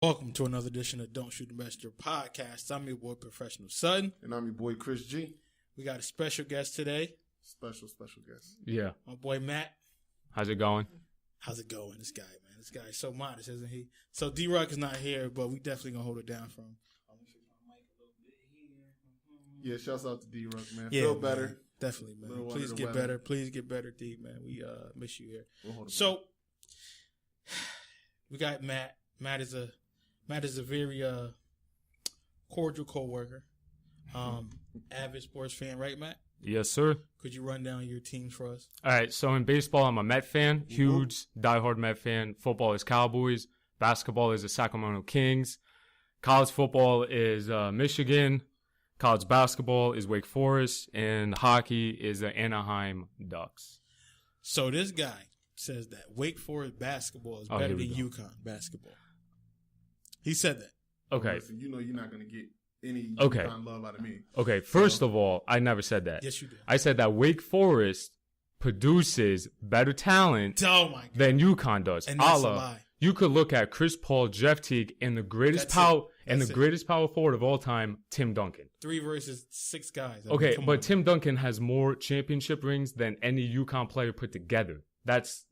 Welcome to another edition of Don't Shoot the Messenger podcast. I'm your boy, Professional Sutton. And I'm your boy, Chris G. We got a special guest today. Special guest. Yeah. My boy, Matt. How's it going? How's it going? This guy, man. This guy is so modest, isn't he? So, D-Rock is not here, but we definitely going to hold it down for him. Yeah, shouts out to D-Rock, man. Yeah, Feel better. Man. Definitely, man. Please get better. Please get better, D, man. We miss you here. So, we got Matt. Matt is a very cordial coworker, avid sports fan, right, Matt? Yes, sir. Could you run down your teams for us? All right, so in baseball, I'm a Met fan, huge, diehard Met fan. Football is Cowboys. Basketball is the Sacramento Kings. College football is Michigan. College basketball is Wake Forest. And hockey is the Anaheim Ducks. So this guy says that Wake Forest basketball is better than UConn basketball. He said that. Okay. Listen, you know you're not going to get any Okay. UConn love out of me. Okay, first of all, I never said that. Yes, you did. I said that Wake Forest produces better talent Oh, my God. than UConn does. And that's a lie. You could look at Chris Paul, Jeff Teague, and the greatest greatest power forward of all time, Tim Duncan. 3 versus 6 guys. Okay, but Tim Duncan has more championship rings than any UConn player put together. That's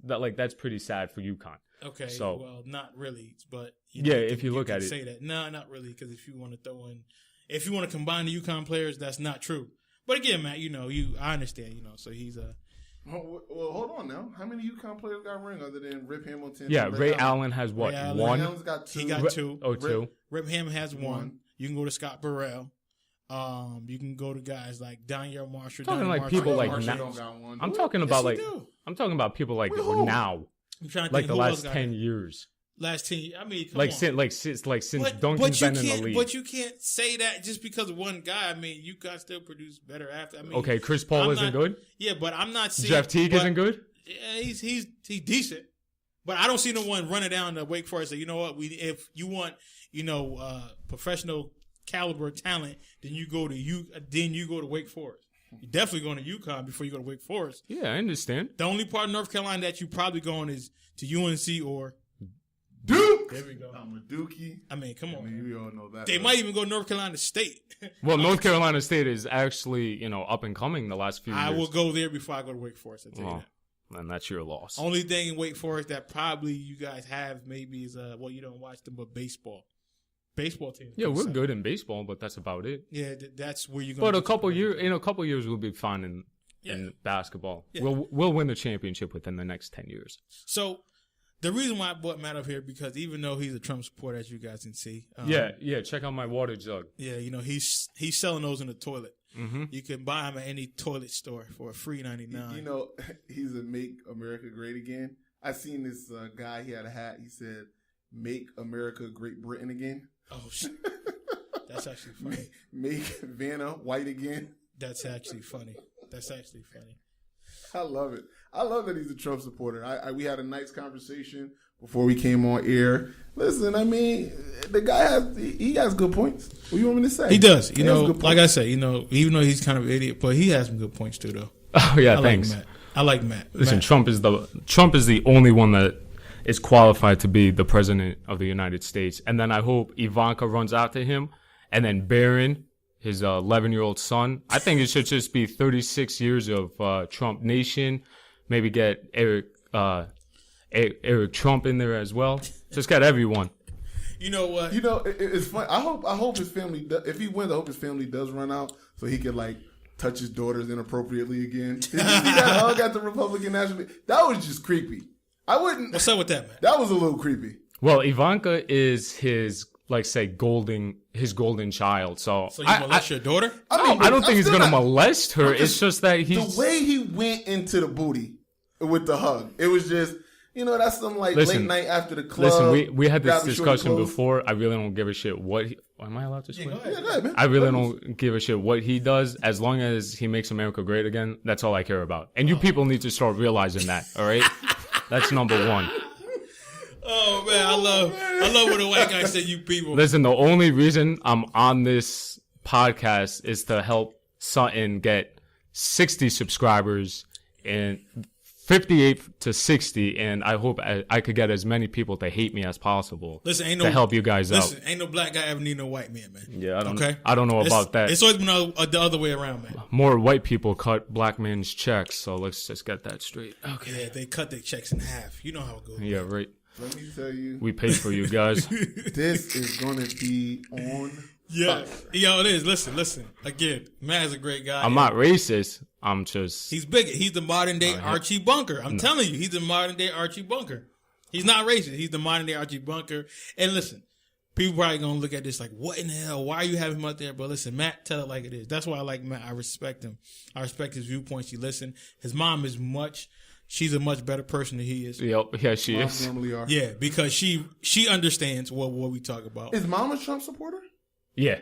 pretty sad for UConn. Okay, so, well, not really, but if you look at it, say that. No, not really, because if you want to combine the UConn players, that's not true. But again, Matt, I understand, so he's a. Well, hold on now. How many UConn players got a ring other than Rip Hamilton? Yeah, Ray Allen has what? One? Ray Allen's got 2. He got 2. Two. Rip Hamilton has 1. You can go to Scott Burrell. You can go to guys like Danielle Marshall. I'm talking like people like now. I'm talking about people like now. I'm trying to like think the who last else 10 years. Last 10 years. I mean, come like on. Since Duncan's been in the league. But you can't say that just because of one guy. I mean, you guys still produce better after. I mean, okay, Chris Paul isn't good. Yeah, but I'm not saying Jeff Teague isn't good. Yeah, he's decent. But I don't see no one running down to Wake Forest. Say, you know what? If you want, professional caliber talent, then you go to Wake Forest. You're definitely going to UConn before you go to Wake Forest. Yeah, I understand. The only part of North Carolina that you probably going is to UNC or Duke. There we go. I'm a Dookie. I mean, come on. We all know that. They might even go to North Carolina State. Well, North Carolina State is actually, up and coming the last few years. I will go there before I go to Wake Forest. I'll tell you that. And that's your loss. Only thing in Wake Forest that probably you guys have maybe is you don't watch them, but baseball team. Yeah, we're good in baseball, but that's about it. Yeah, that's where you're going. But in a couple years, we'll be fine in basketball. Yeah. We'll win the championship within the next 10 years. So the reason why I brought Matt up here because even though he's a Trump supporter, as you guys can see, check out my water jug. Yeah, he's selling those in the toilet. Mm-hmm. You can buy them at any toilet store for a free $99. He's a Make America Great Again. I seen this guy. He had a hat. He said, "Make America Great Britain Again." Oh shit, that's actually funny. Make Vanna white again. That's actually funny. I love it. I love that he's a Trump supporter. We had a nice conversation before we came on air. Listen, I mean, the guy has good points. What do you want me to say? He does. Like I say, even though he's kind of an idiot, but he has some good points too, though. Oh yeah, thanks. I like Matt. Listen, Matt. Trump is the only one that is qualified to be the president of the United States. And then I hope Ivanka runs after him. And then Barron, his 11-year-old son. I think it should just be 36 years of Trump Nation. Maybe get Eric Trump in there as well. Just get everyone. You know what? It's fun. I hope his family, if he wins, I hope his family does run out so he could touch his daughters inappropriately again. Did you see that hug at the Republican National? That was just creepy. I wouldn't. What's up with that, man? That was a little creepy. Well, Ivanka is his golden child. So you molest your daughter? I don't think he's gonna molest her. It's just that the way he went into the booty with the hug. It was just that's some late night after the club. Listen, we had this discussion before. I really don't give a shit what. Am I allowed to swear? Yeah, go ahead, man. I really don't give a shit what he does. As long as he makes America great again, that's all I care about. And you people need to start realizing that. All right. That's number one. Oh man, I love when the white guy said you people. Listen, the only reason I'm on this podcast is to help Sutton get 60 subscribers and 58 to 60, and I hope I could get as many people to hate me as possible. Listen, to help you guys out. Listen, ain't no black guy ever need no white man, man. Yeah, I don't know about that. It's always been the other way around, man. More white people cut black men's checks, so let's just get that straight. Okay. Yeah, they cut their checks in half. You know how it goes. Yeah, right. Let me tell you, We pay for you guys. this is gonna be on. Yeah, yo, it is. Listen. Again, Matt is a great guy. I'm not racist. I'm just. He's big. He's the modern day Archie Bunker. I'm telling you, he's the modern day Archie Bunker. He's not racist. He's the modern day Archie Bunker. And listen, people probably gonna look at this like, what in the hell? Why are you having him out there? But listen, Matt, tell it like it is. That's why I like Matt. I respect him. I respect his viewpoints. He listen. His mom is she's a much better person than he is. Yep. Yeah, she Moms is. normally are. Yeah, because she understands what we talk about. Is mom a Trump supporter? Yeah.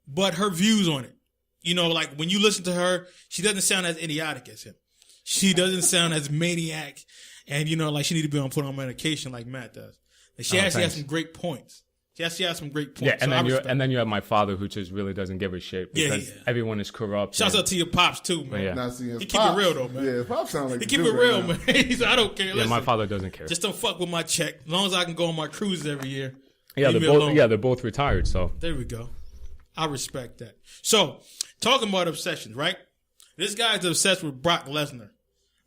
But her views on it, you know, like when you listen to her, she doesn't sound as idiotic as him. She doesn't sound as maniac, and you know, like she need to be put on medication like Matt does. Like she actually has some great points. She actually has some great points. Yeah, and then you have my father, who just really doesn't give a shit because Yeah. everyone is corrupt. Shouts out to your pops too, man. Yeah. Not seeing his He keep it pops. real though, man. Yeah, his pops sound like He the keep dude it real, right now. man. He said, I don't care. Yeah, Listen, my father doesn't care. just don't fuck with my check. As long as I can go on my cruises every year. Yeah, leave they're me both. alone. Yeah, they're both retired. So There we go. I respect that. So, talking about obsessions, right? This guy's obsessed with Brock Lesnar.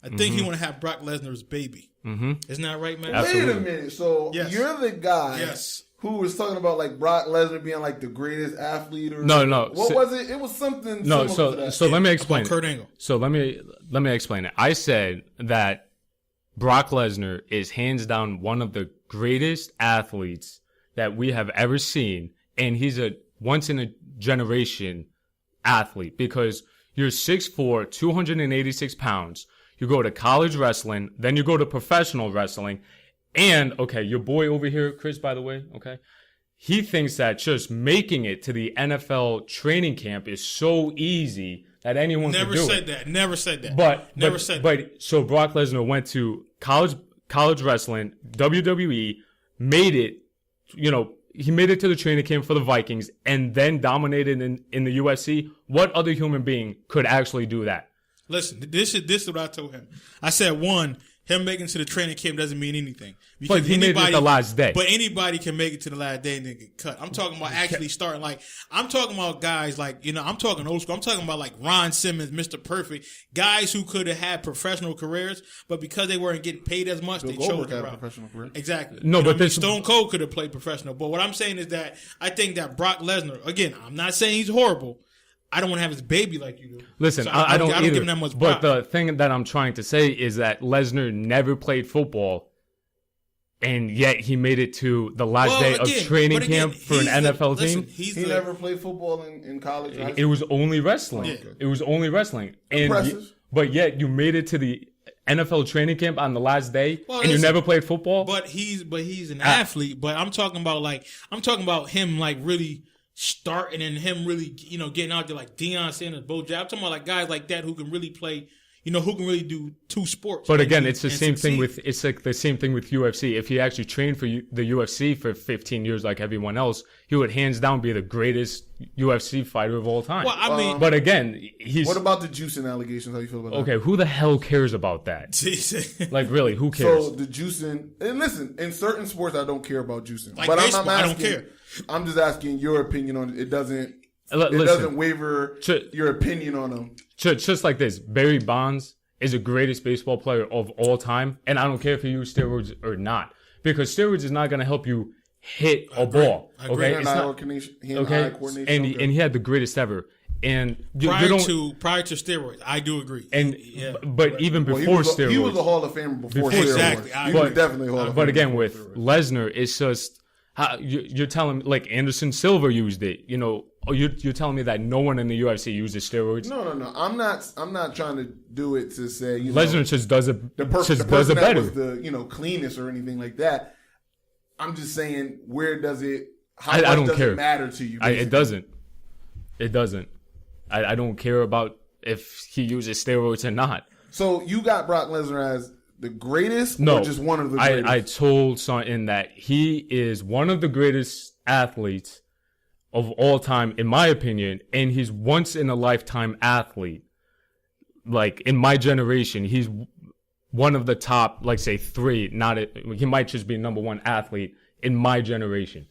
I think he want to have Brock Lesnar's baby. Mm-hmm. Isn't that right, man? Absolutely. Wait a minute. So Yes. you're the guy Yes. who was talking about like Brock Lesnar being like the greatest athlete or No. What was it? It was something. no. similar to that. So let me explain. About Kurt Angle. So let me explain it. I said that Brock Lesnar is hands down one of the greatest athletes that we have ever seen, and he's a once in a generation athlete because you're 6'4", 286 pounds. You go to college wrestling, then you go to professional wrestling, and okay, your boy over here, Chris, by the way, okay, he thinks that just making it to the NFL training camp is so easy that anyone Never can do said it. that. Never said that. But Never said that. But so Brock Lesnar went to college wrestling, WWE, made it, you know, he made it to the training camp for the Vikings and then dominated in the UFC. What other human being could actually do that? Listen, this is what I told him. I said, one, him making it to the training camp doesn't mean anything. Because But he made it the last day. But anybody can make it to the last day and then get cut. I'm talking about actually starting like, I'm talking about guys like, you know, I'm talking old school. I'm talking about like Ron Simmons, Mr. Perfect, guys who could have had professional careers, but because they weren't getting paid as much, Bill they Goldberg chose the had a route. professional career. Exactly. No, You know but what I mean? this- Stone Cold could have played professional. But what I'm saying is that I think that Brock Lesnar, again, I'm not saying he's horrible. I don't want to have his baby like you do. Listen, So I don't either. give him that much but prop. the thing that I'm trying to say is that Lesnar never played football, and yet he made it to the last day of training camp for an NFL team. He never played football in college. Or high It school? was only wrestling. Yeah. It was only wrestling. And Impressive. but yet you made it to the NFL training camp on the last day, Well, and you listen, never played football. But he's an athlete. But I'm talking about him like really starting and him really, you know, getting out there like Deion Sanders, Bo Jackson. I'm talking about like guys like that who can really play, you know, who can really do two sports. But and again, do- it's the and same thing succeed. it's like the same thing with UFC. If he actually trained for the UFC for 15 years like everyone else, he would hands down be the greatest UFC fighter of all time. Well, I mean, but again, he's What about the juicing allegations? How you feel about that? okay. Who the hell cares about that? Like, really, who cares? So the juicing, and listen, in certain sports, I don't care about juicing. Like but baseball, I I'm don't asking, care. I'm just asking your opinion on it. It doesn't. Listen. It doesn't waver Ch- your opinion on them. just like this, Barry Bonds is the greatest baseball player of all time, and I don't care if you use steroids or not, because steroids is not going to help you hit a ball. I agree. Okay, Hand-eye coordination. Hand-eye coordination. Okay. and he had the greatest ever. And you prior don't. to steroids, I do agree. And Yeah. but even Well, before he steroids, was a Hall of Famer before Before- steroids. Exactly. He was definitely a Hall of Famer. But again, before with steroids. Lesnar, it's just how you're telling me, like Anderson Silva used it. You know, you're telling me that no one in the UFC uses steroids. No. I'm not trying to do it to say you know, Lesnar just does it. the just person does it that better. was the cleanest or anything like that. I'm just saying, where does it? How I much don't does care. it matter to you? It basically? doesn't. It doesn't. I don't care about if he uses steroids or not. So you got Brock Lesnar as the greatest, No, or just one of the greatest? I told something that he is one of the greatest athletes of all time, in my opinion, and he's once in a lifetime athlete. Like in my generation, he's one of the top, like say 3. He might just be number 1 athlete in my generation,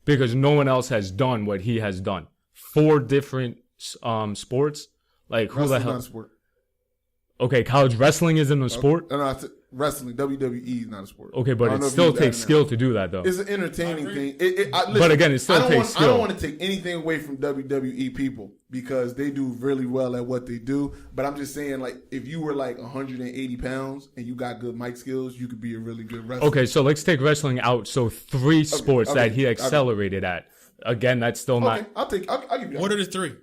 because no one else has done what he has done. 4 different sports. Like who the hell? Sport. Okay, college wrestling isn't a sport. No, wrestling, WWE is not a sport. Okay, but it still takes skill to do that, though. It's an entertaining thing. Listen, but again, it still takes skill. I don't want to take anything away from WWE people because they do really well at what they do. But I'm just saying, like, if you were like 180 pounds and you got good mic skills, you could be a really good wrestler. Okay, so let's take wrestling out. So 3 sports that he accelerated at. Again, that's still not. I'll give you that. What are the 3?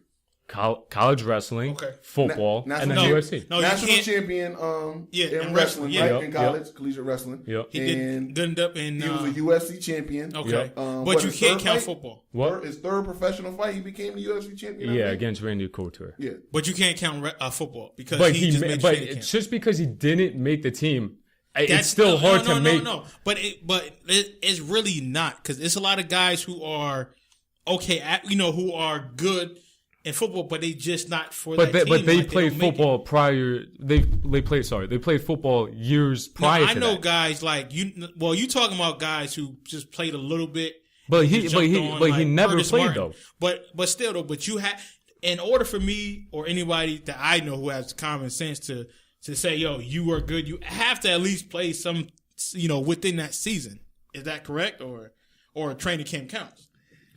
College wrestling, football, and then UFC. No, national champion in wrestling, right? In college, collegiate wrestling. Yep. He did up in. He was a UFC champion. Okay. But you can't count football. What? His 3rd professional fight, he became the UFC champion. Yeah, against Randy Couture. Yeah. But you can't count football because he just made training camp. Just because he didn't make the team, it's still hard to make. No. But it's really not, because it's a lot of guys who are who are good in football, but they just not for that team. But they played football prior. They played football years prior. I know guys like you. Well, you talking about guys who just played a little bit. But he never Curtis played Martin. though. But still though. But you have, in order for me or anybody that I know who has common sense to say, yo, you are good, you have to at least play some, within that season. Is that correct, or training camp counts?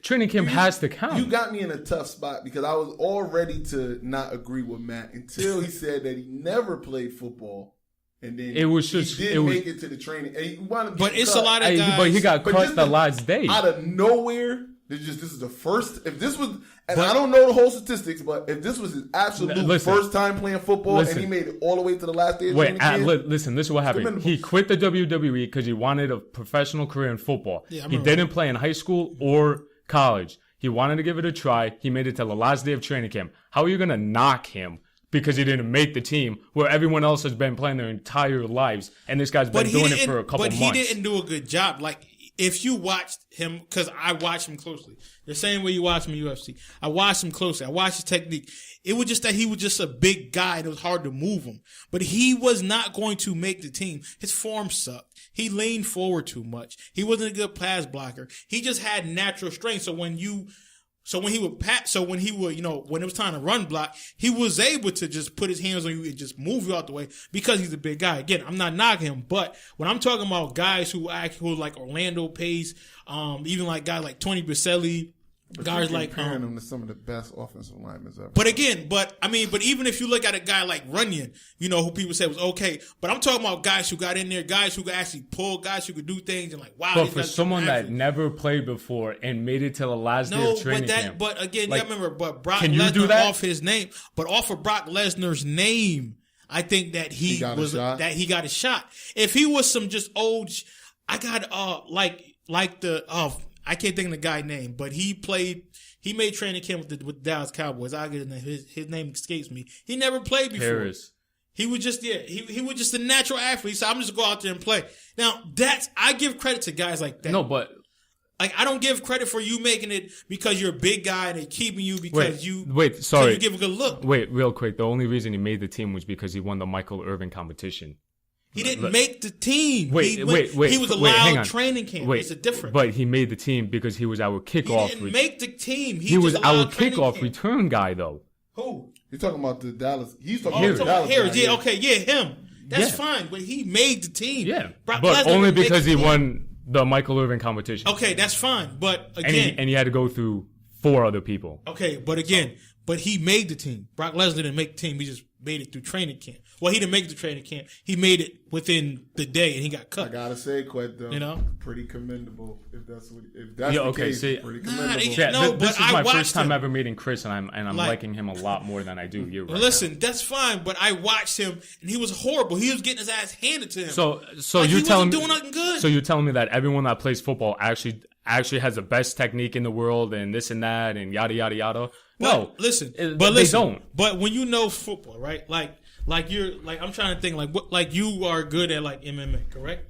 Training camp has to count. You got me in a tough spot because I was all ready to not agree with Matt until he said that he never played football, and then make it to the training. And he wanted to but it's cut. A lot of guys. But he got cut the last day out of nowhere. This is the first. If this was, and I don't know the whole statistics, but if this was his absolute first time playing football and he made it all the way to the last day of training camp, listen, this is what happened. He quit the WWE because he wanted a professional career in football. Yeah, he didn't play in high school or college. He wanted to give it a try. He made it to the last day of training camp. How are you going to knock him because he didn't make the team where everyone else has been playing their entire lives and this guy's been doing it for a couple months? But he didn't do a good job. Like, if you watched him, because I watched him closely, the same way you watch him in UFC, I watched him closely. I watched his technique. It was just that he was just a big guy and it was hard to move him. But he was not going to make the team. His form sucked. He leaned forward too much. He wasn't a good pass blocker. He just had natural strength. So when it was time to run block, he was able to just put his hands on you and just move you out the way because he's a big guy. Again, I'm not knocking him, but when I'm talking about guys who like Orlando Pace, even like guys like Tony Baselli, guys like comparing them to some of the best offensive linemen ever. But even if you look at a guy like Runyon, who people say was okay, but I'm talking about guys who got in there, guys who could actually pull, guys who could do things, and like, wow. But for someone that never played before and made it to the last day of training camp. But again, you remember, but Brock Lesnar off his name, but off of Brock Lesnar's name, I think that he got a shot. If he was some just old, I can't think of the guy's name, but he made training camp with Dallas Cowboys. His name escapes me. He never played before. Harris. He was just he was just a natural athlete. So I'm just go out there and play. Now I give credit to guys like that. No, but like I don't give credit for you making it because you're a big guy and they're keeping you because you give a good look. Wait, real quick. The only reason he made the team was because he won the Michael Irvin competition. He didn't make the team. He was allowed training camp. It's a difference. But he made the team because he was our kickoff. He didn't make the team. He was our kickoff return guy, though. Who? You're talking about the Dallas. He's talking about Dallas. Harris. Yeah, okay, yeah, him. That's fine, but he made the team. Yeah, but only because he won the Michael Irvin competition. Okay, that's fine, but again, and he had to go through 4 other people. Okay, but again, but he made the team. Brock Lesnar didn't make the team. He just made it through training camp. Well, he didn't make the training camp. He made it within the day, and he got cut. I gotta say, Quet, though, pretty commendable. If that's the case, pretty commendable. This is my first time ever meeting Chris, and I'm liking him a lot more than I do you. Right listen, that's fine, but I watched him, and he was horrible. He was getting his ass handed to him. So you're telling me doing nothing good. So you're telling me that everyone that plays football actually has the best technique in the world, and this and that, and yada yada yada. No, listen, they don't. But when you know football, right? Like I'm trying to think like you are good at like MMA, correct?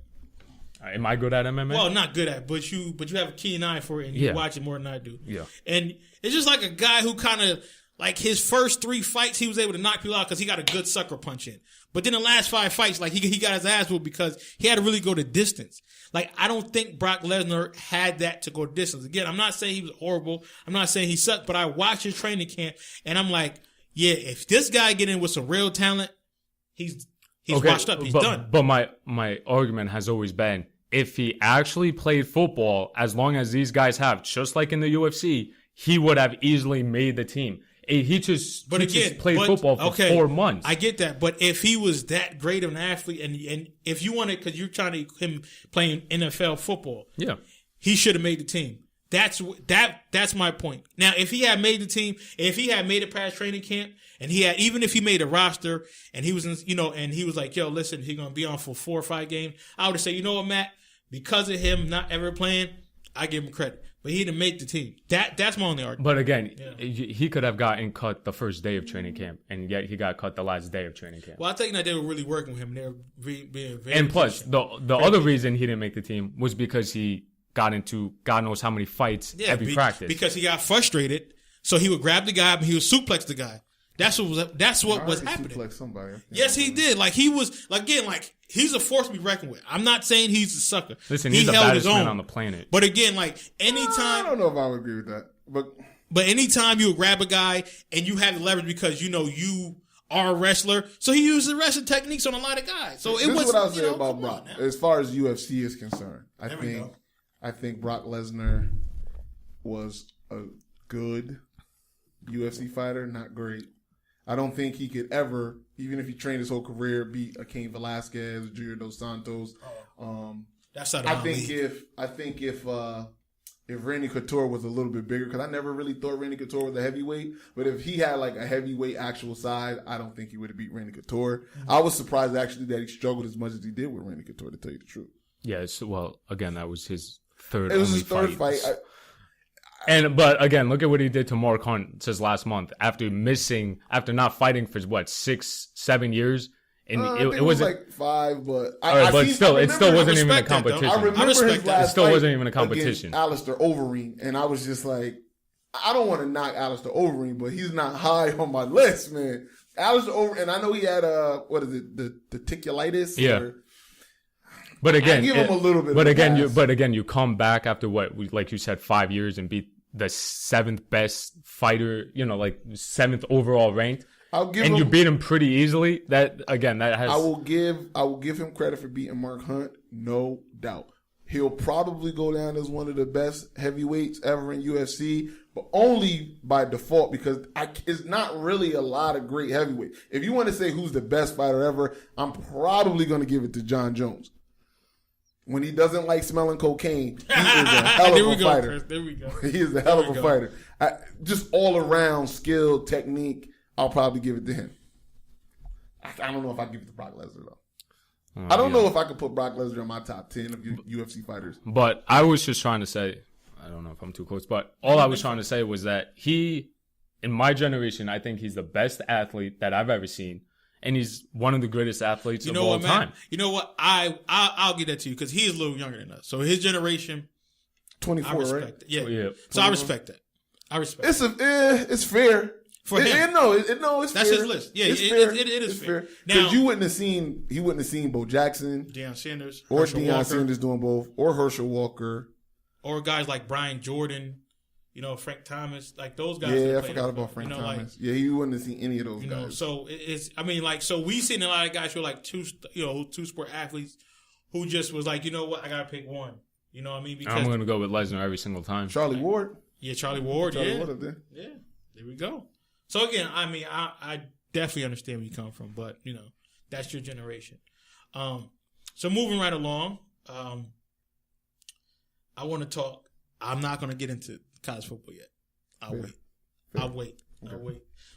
Am I good at MMA? Well, not good at, but you have a keen eye for it, and you watch it more than I do. Yeah, and it's just like a guy who kind of like his first 3 fights, he was able to knock people out because he got a good sucker punch in. But then the last 5 fights, like he got his ass whooped because he had to really go to distance. Like I don't think Brock Lesnar had that to go distance. Again, I'm not saying he was horrible. I'm not saying he sucked, but I watched his training camp and I'm like, yeah, if this guy get in with some real talent, he's washed up. He's done. But my argument has always been, if he actually played football as long as these guys have, just like in the UFC, he would have easily made the team. He just played football for 4 months. I get that, but if he was that great of an athlete, and if you want it, because you're trying to him playing NFL football, yeah, he should have made the team. That's my point. Now, if he had made the team, if he had made it past training camp, and even if he made a roster, and he was and he was like, yo, listen, he's gonna be on for 4 or 5 games, I would say, you know what, Matt, because of him not ever playing, I give him credit. But he didn't make the team. That's my only argument. But again, he could have gotten cut the first day of training camp, and yet he got cut the last day of training camp. Well, I think that they were really working with him. They were being very and plus, the other reason he didn't make the team was because he got into God knows how many fights every practice. Because he got frustrated, so he would grab the guy and he would suplex the guy. That's what was happening. Suplex somebody. Yes, he did. Like he was he's a force to be reckoned with. I'm not saying he's a sucker. Listen, he's the baddest man on the planet. But again, like anytime, I don't know if I would agree with that. But anytime you grab a guy and you have the leverage because you are a wrestler, so he uses wrestling techniques on a lot of guys. So this is what I'll say about Brock. As far as UFC is concerned, I think Brock Lesnar was a good UFC fighter, not great. I don't think he could ever, even if he trained his whole career, beat a Cain Velasquez, Junior Dos Santos. That's not. I think if Randy Couture was a little bit bigger, because I never really thought Randy Couture was a heavyweight, but if he had like a heavyweight actual size, I don't think he would have beat Randy Couture. Mm-hmm. I was surprised actually that he struggled as much as he did with Randy Couture, to tell you the truth. Yes, well, again, that was his third. It was his third fight. But again, look at what he did to Mark Hunt just last month after not fighting for 6-7 years, and it was like 5, but it still wasn't even a competition. I remember his last it still wasn't even a competition. Alistair Overeem, and I was just like, I don't want to knock Alistair Overeem, but he's not high on my list, man. Alistair Overeem, and I know he had the ticulitis. Yeah. But again, give him a little bit. But again, you come back after like you said, 5 years and beat the 7th best fighter, like 7th overall ranked. You beat him pretty easily. That has. I will give him credit for beating Mark Hunt, no doubt. He'll probably go down as one of the best heavyweights ever in UFC, but only by default because it's not really a lot of great heavyweights. If you want to say who's the best fighter ever, I'm probably going to give it to John Jones. When he doesn't like smelling cocaine, he is a hell of a fighter. Chris, there we go. He is a hell of a fighter. Just all around skill, technique, I'll probably give it to him. I don't know if I give it to Brock Lesnar though. I don't know if I could put Brock Lesnar in my top 10 of UFC fighters. But I was just trying to say, I don't know if I'm too close, but all I was trying to say was that in my generation, I think he's the best athlete that I've ever seen. And he's one of the greatest athletes of all time. You know what? I'll give that to you because he is a little younger than us. So his generation, 24, I respect right? It. Yeah. Yeah. So I respect that. It's fair for him. It's that's fair. his list. Yeah, it is fair. Now he wouldn't have seen Bo Jackson, Deion Sanders, or Deion Sanders doing both, or Herschel Walker, or guys like Brian Jordan. Frank Thomas, like those guys. Yeah, I forgot about Frank Thomas. He wouldn't have seen any of those guys. So so we seen a lot of guys who are like two sport athletes who just was like, you know what, I gotta pick one. You know what I mean? Because I'm gonna go with Lesnar every single time. Charlie Ward. Yeah, Charlie Ward. Charlie Ward up there. Yeah, there we go. So again, I definitely understand where you come from, but that's your generation. So moving right along, I want to talk. I'm not gonna get into college football yet. I'll wait.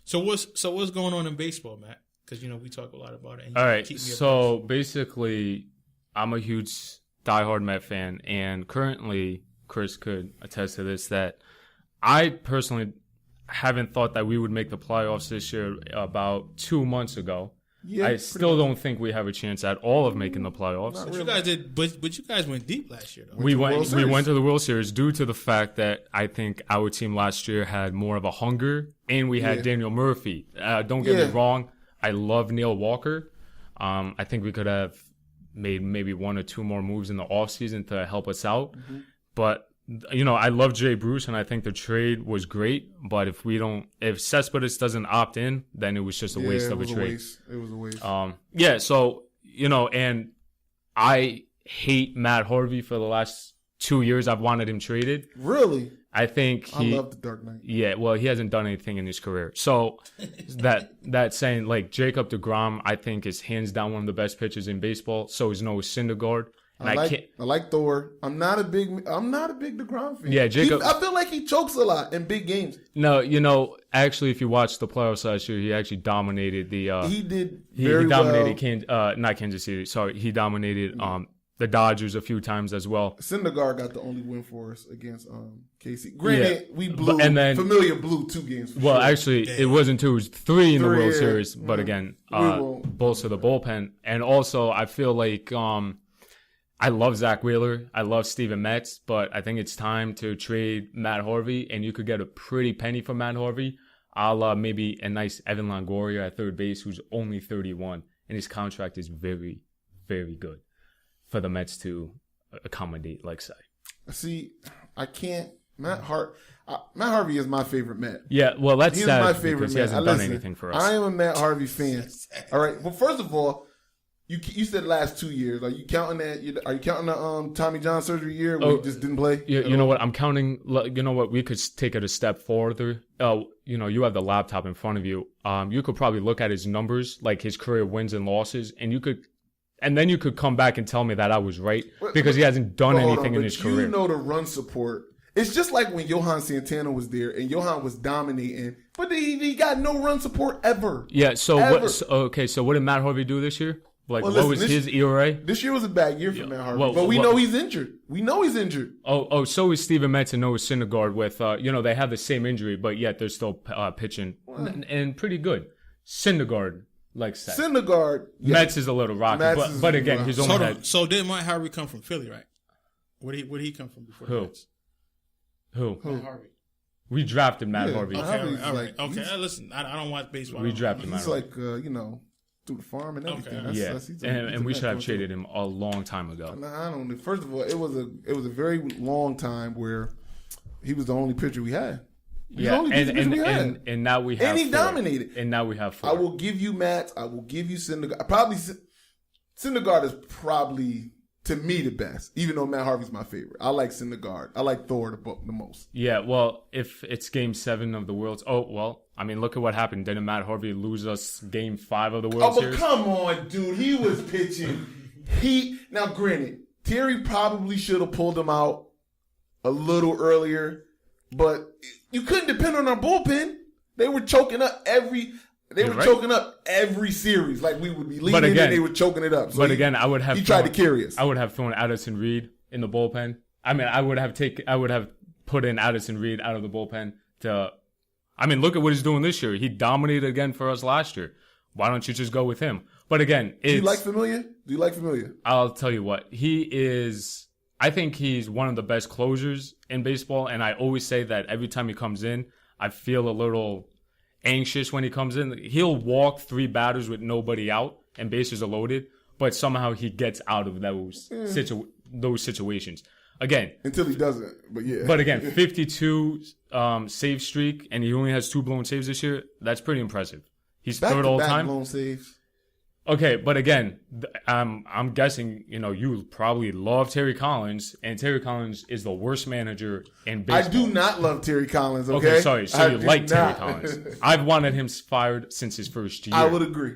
So what's going on in baseball, Matt? Because we talk a lot about it. And all right. So basically, I'm a huge diehard Met fan, and currently, Chris could attest to this, that I personally haven't thought that we would make the playoffs this year about 2 months ago. Yeah, I still don't think we have a chance at all of making the playoffs. Not But you guys did, but you guys went deep last year, though. We to the World went Series. to the World Series due to the fact that I think our team last year had more of a hunger, and we had Yeah. Daniel Murphy. Don't get Yeah. me wrong, I love Neil Walker. I think we could have made maybe 1 or 2 more moves in the offseason to help us out. Mm-hmm. But I love Jay Bruce, and I think the trade was great. But if Cespedes doesn't opt in, then it was just a waste of a trade. It was a waste. Yeah, so, and I hate Matt Harvey for the last 2 years. I've wanted him traded. Really? I think I love the Dark Knight. yeah, well, he hasn't done anything in his career. So that saying, like, Jacob deGrom, I think is hands down one of the best pitchers in baseball. So is Noah Syndergaard. And I like Thor. I'm not a big DeGrom fan. Yeah, Jacob- I feel like he chokes a lot in big games. No, actually, if you watch the playoffs last year, he actually dominated the. He did He very dominated well. not Kansas City. Sorry, he dominated the Dodgers a few times as well. Syndergaard got the only win for us against KC. Granted, we blew. And then- Familiar blew 2 games. For Well, sure. actually, it wasn't 2; it was 3 in the 3, World yeah. Series. But again, won't- bolster the bullpen, and also I feel like I love Zach Wheeler, I love Steven Metz, but I think it's time to trade Matt Harvey, and you could get a pretty penny for Matt Harvey, a la maybe a nice Evan Longoria at third base, who's only 31, and his contract is very, very good for the Mets to accommodate, like say. See, I can't. Matt Harvey is my favorite Met. Yeah, well, that's He's sad my favorite because he Met. hasn't done anything for us. I am a Matt Harvey fan. All right. Well, first of all, you said last 2 years. Are you counting that? Are you counting the Tommy John surgery year where he just didn't play? You know what? I'm counting. You know what? We could take it a step further. You have the laptop in front of you. You could probably look at his numbers, like his career wins and losses, and then you could come back and tell me that I was right because he hasn't done anything in his career. You know the run support. It's just like when Johan Santana was there and Johan was dominating, but he got no run support ever. Yeah. So Ever. what? So what did Matt Harvey do this year? Like, Well, what listen, was his ERA? This year was a bad year for Matt Harvey, well, but we well- know he's injured. We know he's injured. So is Steven Metz and Noah Syndergaard with, they have the same injury, but yet they're still pitching and pretty good. Syndergaard, like said. Syndergaard. Yeah. Metz is a little rocky, Metz is but again, rocky. he's only So, had so did Mike Harvey come from Philly, right? Where did he come from before? Who? the Mets? who? Mike Harvey. We drafted Matt Yeah. Harvey. Okay, Harvey's all right. like- Okay, he's- listen, I don't watch baseball. We I don't- drafted Matt He's Harvey. like, through the farm and everything. Okay. That's- Yeah, he's and we Met should have coach. traded him a long time ago. I don't know. First of all, it was a very long time where he was the only pitcher we had. He's the Yeah, only pitcher we had. and now we have And he four. dominated. And now we have 4. I will give you Matt. I will give you Syndergaard. Syndergaard is probably, to me, the best, even though Matt Harvey's my favorite. I like Syndergaard. I like Thor the most. Yeah, well, if it's Game 7 of the World's, look at what happened. Didn't Matt Harvey lose us Game 5 of the World Oh, but Series? come on, dude. He was pitching. Now, granted, Terry probably should have pulled him out a little earlier, but you couldn't depend on our bullpen. They were choking up every series. Like we would be leading again- and they were choking it up. So But again, I would have he tried to carry us. I would have thrown Addison Reed in the bullpen. I mean, I would have put in Addison Reed out of the bullpen look at what he's doing this year. He dominated again for us last year. Why don't you just go with him? But again, Do you like Familia? I'll tell you what, I think he's one of the best closers in baseball, and I always say that every time he comes in, I feel a little anxious when he comes in. He'll walk 3 batters with nobody out and bases are loaded, but somehow he gets out of those situations. Again, Until he doesn't, but yeah. but again, 52 save streak, and he only has 2 blown saves this year. That's pretty impressive. He's third all time. blown saves. Okay, but again, I'm guessing you probably love Terry Collins, and Terry Collins is the worst manager in baseball. I do not love Terry Collins. Okay, Okay, sorry. So I you do like Terry not. Collins? I've wanted him fired since his first year. I would agree.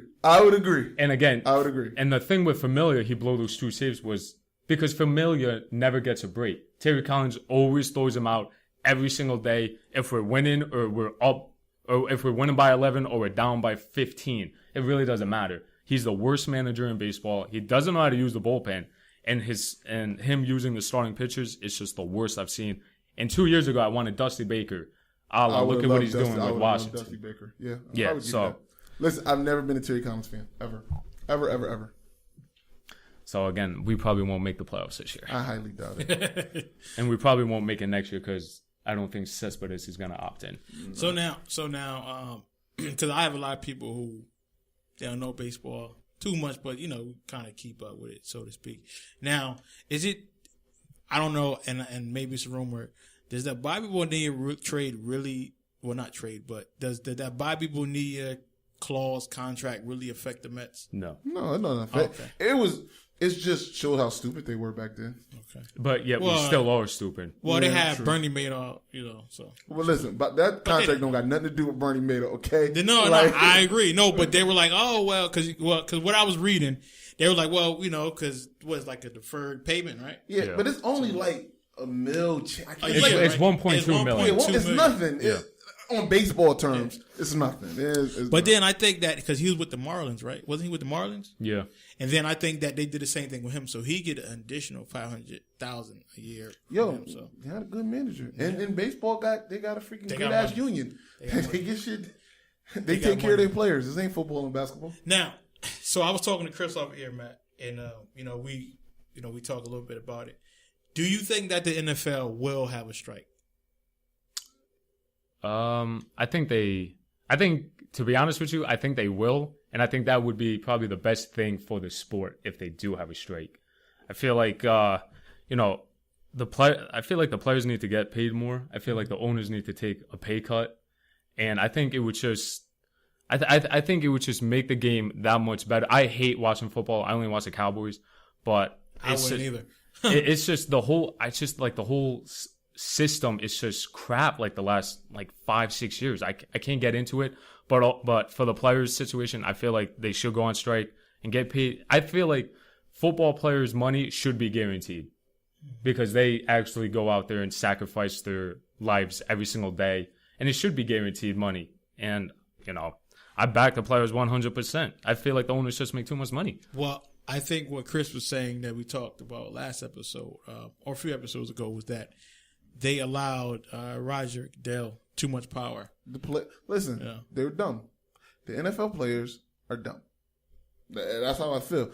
And again, I would agree. And the thing with Familia, he blew those 2 saves was because Familia never gets a break. Terry Collins always throws him out every single day. If we're winning or we're up, or if we're winning by 11 or we're down by 15, it really doesn't matter. He's the worst manager in baseball. He doesn't know how to use the bullpen, and him using the starting pitchers is just the worst I've seen. And 2 years ago, I wanted Dusty Baker. Look at what he's doing with Washington. Dusty Baker. Yeah. I Yeah, would give so that. Listen, I've never been a Terry Collins fan. Ever. Ever. So again, we probably won't make the playoffs this year. I highly doubt it. And we probably won't make it next year because I don't think Cespedes is going to opt in. So now, because I have a lot of people who they don't know baseball too much, but kind of keep up with it, so to speak. Now, is it? I don't know, and maybe it's a rumor. Does that Bobby Bonilla trade really? Well, not trade, but does that Bobby Bonilla clause contract really affect the Mets? No. No, it doesn't affect. Okay. It just shows how stupid they were back then. Okay. But yet we still are stupid. Well, they have true. Bernie Madoff, so. Well, listen, but that contract don't got nothing to do with Bernie Madoff, okay? No, I agree. No, but they were like, oh, well, because what I was reading, they were like, well, because it was like a deferred payment, right? Yeah, but it's only like a mil. It's 1.2 million. It's nothing. Yeah. On baseball terms, it's nothing. It's but then I think that because he was with the Marlins, right? Wasn't he with the Marlins? Yeah. And then I think that they did the same thing with him, so he get an additional $500,000 a year. So they had a good manager, and in baseball, they got a freaking good ass union. They get shit. They take care of their players. This ain't football and basketball. Now, so I was talking to Chris over here, Matt, and we talk a little bit about it. Do you think that the NFL will have a strike? I think to be honest with you, I think they will. And I think that would be probably the best thing for the sport if they do have a strike. I feel like, I feel like the players need to get paid more. I feel like the owners need to take a pay cut. And I think it would just, I think it would just make the game that much better. I hate watching football. I only watch the Cowboys, but I wouldn't either. It's just the whole system is just crap like the last 5-6 years. I can't get into it, but for the players' situation, I feel like they should go on strike and get paid. I feel like football players' money should be guaranteed because they actually go out there and sacrifice their lives every single day, and it should be guaranteed money. And I back the players 100%. I feel like the owners just make too much money. Well, I think what Chris was saying that we talked about last episode or a few episodes ago was that they allowed Roger Goodell too much power. They're dumb. The NFL players are dumb. That's how I feel.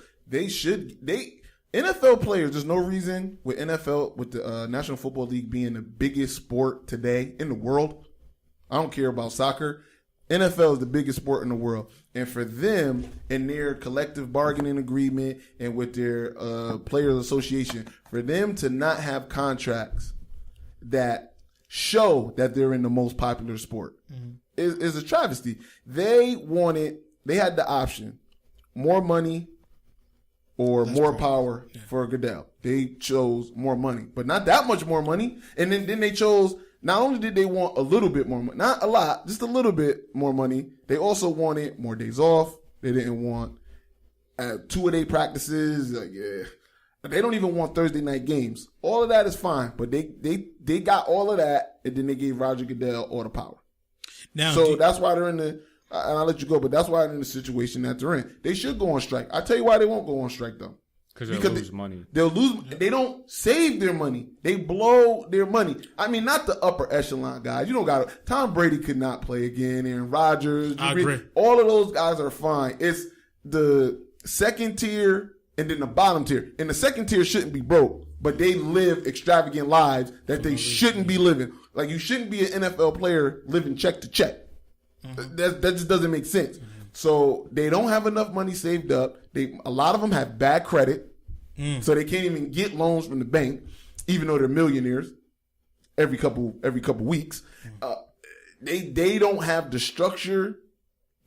NFL players, there's no reason with the National Football League being the biggest sport today in the world. I don't care about soccer. NFL is the biggest sport in the world. And for them, in their collective bargaining agreement and with their players association, for them to not have contracts that show that they're in the most popular sport is a travesty. They had the option, more money or more power for Goodell. They chose more money, but not that much more money. And then they chose, not only did they want a little bit more money, not a lot, just a little bit more money, they also wanted more days off. They didn't want 2-a-day practices. They don't even want Thursday night games. All of that is fine, but they got all of that, and then they gave Roger Goodell all the power. That's why they're in the. And I'll let you go, but that's why they're in the situation that they're in. They should go on strike. I'll tell you why they won't go on strike though. Because they'll lose money. They'll lose. They don't save their money. They blow their money. I mean, not the upper echelon guys. You don't got to. Tom Brady could not play again. Aaron Rodgers. I agree. All of those guys are fine. It's the second tier and then the bottom tier. And the second tier shouldn't be broke, but they live extravagant lives that they shouldn't be living. Like, you shouldn't be an NFL player living check to check. That just doesn't make sense. So they don't have enough money saved up. A lot of them have bad credit, so they can't even get loans from the bank, even though they're millionaires. Every couple weeks, they don't have the structure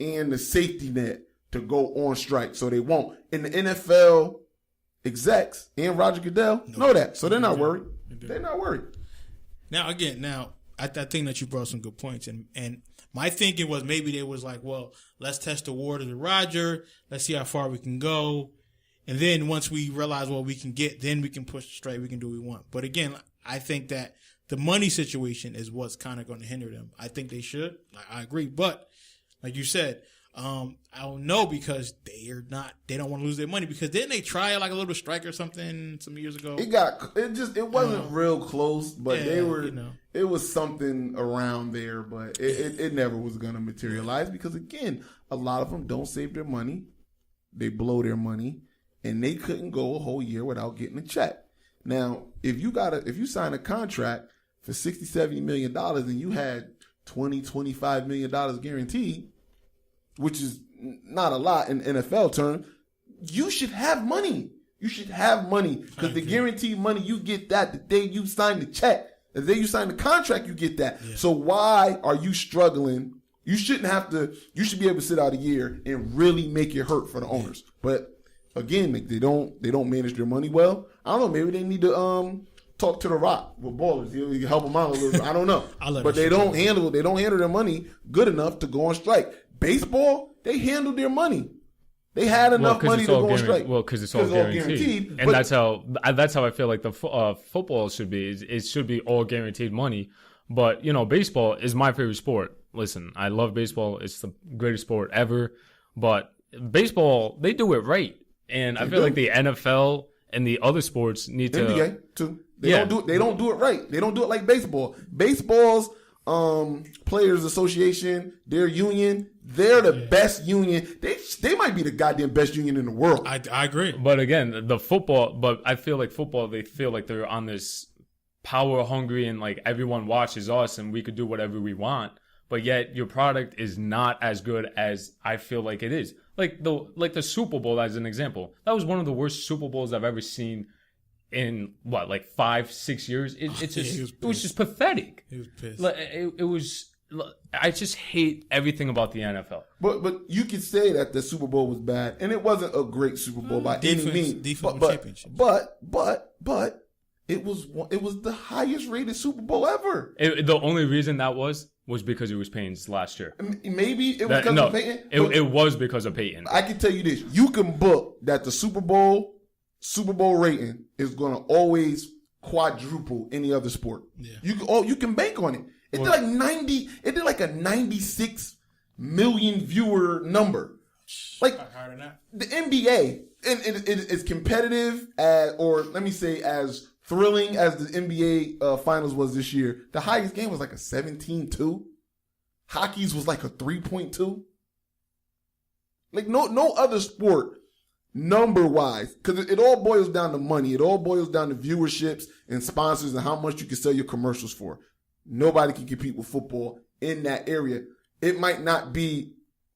and the safety net to go on strike, so they won't. And the NFL execs and Roger Goodell know that, so they're not worried. They're not worried. Now, I think that you brought some good points, and my thinking was maybe they was like, well, let's test the waters with Roger. Let's see how far we can go. And then once we realize what we can get, then we can push straight. We can do what we want. But again, I think that the money situation is what's kind of going to hinder them. I think they should. I agree. But like you said, I don't know because they don't want to lose their money because didn't they try like a little strike or something some years ago? It wasn't real close, but they were, it was something around there, but it never was going to materialize because again, a lot of them don't save their money. They blow their money and they couldn't go a whole year without getting a check. Now, if you sign a contract for $60, $70 million and you had $20-25 million guaranteed, which is not a lot in NFL terms, you should have money. You should have money because the guaranteed money, you get that the day you sign the check. The day you sign the contract, you get that. Yeah. So why are you struggling? You shouldn't have to. You should be able to sit out a year and really make it hurt for the owners. But again, they don't manage their money well. I don't know. Maybe they need to talk to The Rock with ballers. You can help them out a little bit. I don't know. But they don't handle their money good enough to go on strike. Baseball, they handled their money. They had enough money to go on strike. Well, because it's all guaranteed. And that's how I feel like the football should be. It should be all guaranteed money. But, baseball is my favorite sport. Listen, I love baseball. It's the greatest sport ever. But baseball, they do it right. And I feel like the NFL and the other sports need to... NBA, too. They don't do it right. They don't do it like baseball. Baseball's Players Association, their union, they're the best union. They might be the goddamn best union in the world. I agree. But again, I feel like football, they feel like they're on this power hungry and like everyone watches us and we could do whatever we want. But yet your product is not as good as I feel like it is. Like the Super Bowl as an example. That was one of the worst Super Bowls I've ever seen in 5-6 years. It was just pathetic. He was pissed. It was. I just hate everything about the NFL. But you could say that the Super Bowl was bad, and it wasn't a great Super Bowl by any means. But it was the highest rated Super Bowl ever. The only reason that was because it was Payton's last year. Maybe it was because of Payton. It was because of Payton. I can tell you this: you can book that the Super Bowl rating is going to always quadruple any other sport. Yeah. You can bank on it. It did like a 96 million viewer number. Like the NBA, and it is competitive as thrilling as the NBA finals was this year. The highest game was like a 17-2. Hockey's was like a 3.2. Like no other sport number wise, because it all boils down to money. It all boils down to viewerships and sponsors and how much you can sell your commercials for. Nobody can compete with football in that area. It might not be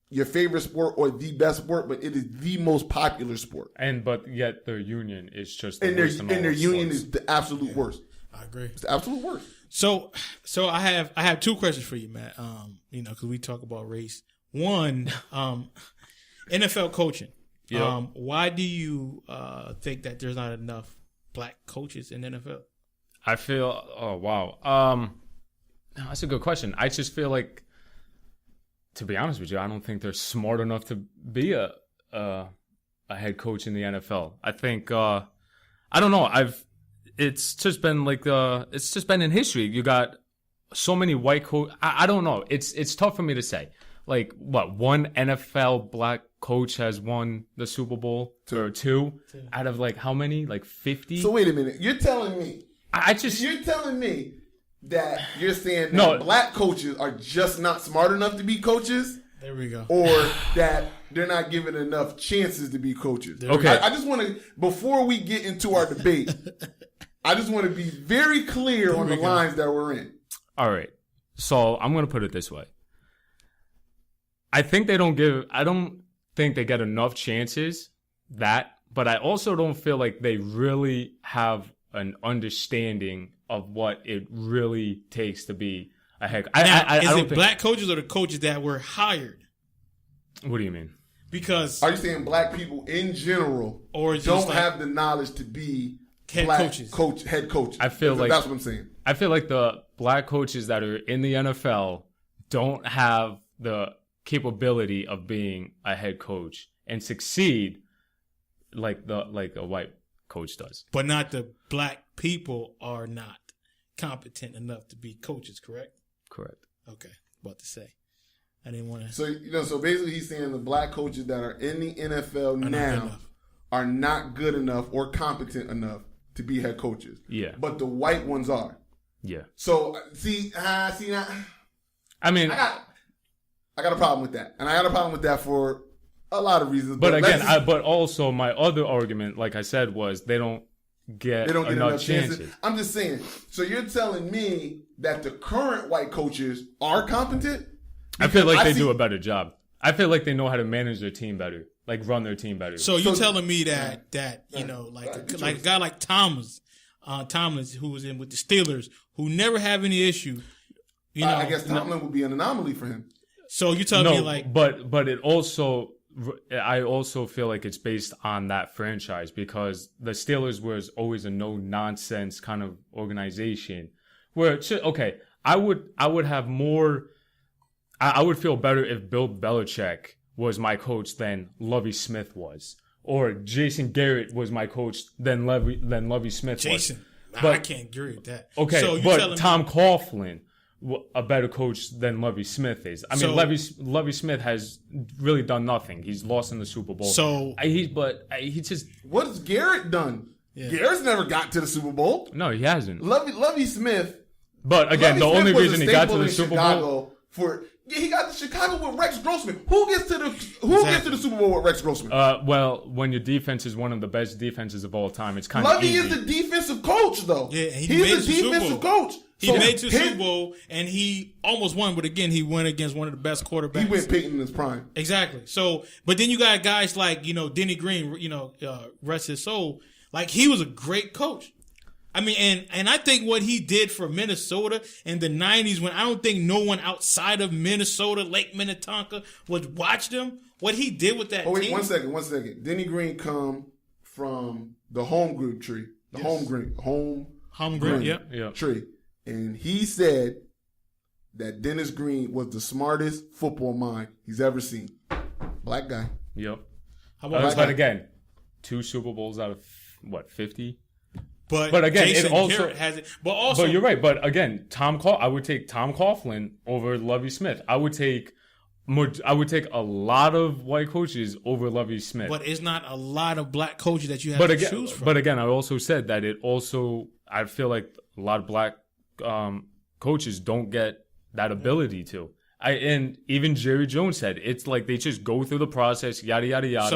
your favorite sport or the best sport, but it is the most popular sport. But yet their union is just their union is the absolute worst. I agree. It's the absolute worst. So I have two questions for you, Matt. Because we talk about race. One, NFL coaching. Yep. Why do you think that there's not enough black coaches in the NFL? I feel. Oh wow. That's a good question. I just feel like, to be honest with you, I don't think they're smart enough to be a head coach in the NFL. I think I don't know. It's just been in history. You got so many white coaches. I don't know. It's tough for me to say. Like what, one NFL black coach has won the Super Bowl or two out of like how many? Like 50? So wait a minute. You're telling me you're telling me that you're saying that black coaches are just not smart enough to be coaches? There we go. Or that they're not given enough chances to be coaches. Okay. I just want to, before we get into our debate, I just want to be very clear on the lines that we're in. All right. So I'm going to put it this way. I don't think they get enough chances, but I also don't feel like they really have an understanding of what it really takes to be a head coach. Is it black coaches or the coaches that were hired? What do you mean? Because are you saying black people in general or don't have the knowledge to be head coaches? I feel like that's what I'm saying. I feel like the black coaches that are in the NFL don't have the capability of being a head coach and succeed like a white coach does. But not the black people are not competent enough to be coaches, correct? Correct. Okay, about to say. I didn't want to. So basically, he's saying the black coaches that are in the NFL now are not good enough or competent enough to be head coaches. Yeah. But the white ones are. Yeah. So see now. I mean, I got a problem with that, and I got a problem with that for a lot of reasons. But again, but also my other argument, like I said, was they don't get enough chances. I'm just saying. So you're telling me that the current white coaches are competent? I feel like they do a better job. I feel like they know how to manage their team better, like run their team better. So you're telling me that you know, like a guy like Tomlin, who was in with the Steelers, who never have any issue. You know, I guess Tomlin would be an anomaly for him. So you telling me like, but it also, I also feel like it's based on that franchise because the Steelers was always a no nonsense kind of organization. Where I would have more. I would feel better if Bill Belichick was my coach than Lovie Smith was, or Jason Garrett was my coach than Lovie Smith was. But I can't agree with that. Okay, so but Tom Coughlin, a better coach than Lovie Smith is. I mean, Lovie Smith has really done nothing. He's lost in the Super Bowl. So he just what has Garrett done? Yeah. Garrett's never got to the Super Bowl. No, he hasn't. Lovie Smith. But again, the only reason he got to the Super Bowl he got to Chicago with Rex Grossman. Who gets to the Super Bowl with Rex Grossman? Well, when your defense is one of the best defenses of all time, it's kind of easy. Lovie is the defensive coach, though. Yeah, he's the defensive coach. He made to the Super Bowl, and he almost won, but again, he went against one of the best quarterbacks. He went Peyton in his prime. Exactly. So, but then you got guys like, Denny Green, rest his soul. Like, he was a great coach. I mean, and I think what he did for Minnesota in the 90s, when I don't think no one outside of Minnesota, Lake Minnetonka, would watch them, what he did with that team. One second. Denny Green come from the home group tree. Home green tree. And he said that Dennis Green was the smartest football mind he's ever seen. Black guy. Yep. But again, 2 Super Bowls out of, 50? But again, Jason it also Garrett has it. But you're right. But again, I would take Tom Coughlin over Lovie Smith. I would take a lot of white coaches over Lovie Smith. But it's not a lot of black coaches that you have to choose from. But again, I also said that I feel like a lot of black coaches don't get that ability to. And even Jerry Jones said it's like they just go through the process, yada yada yada.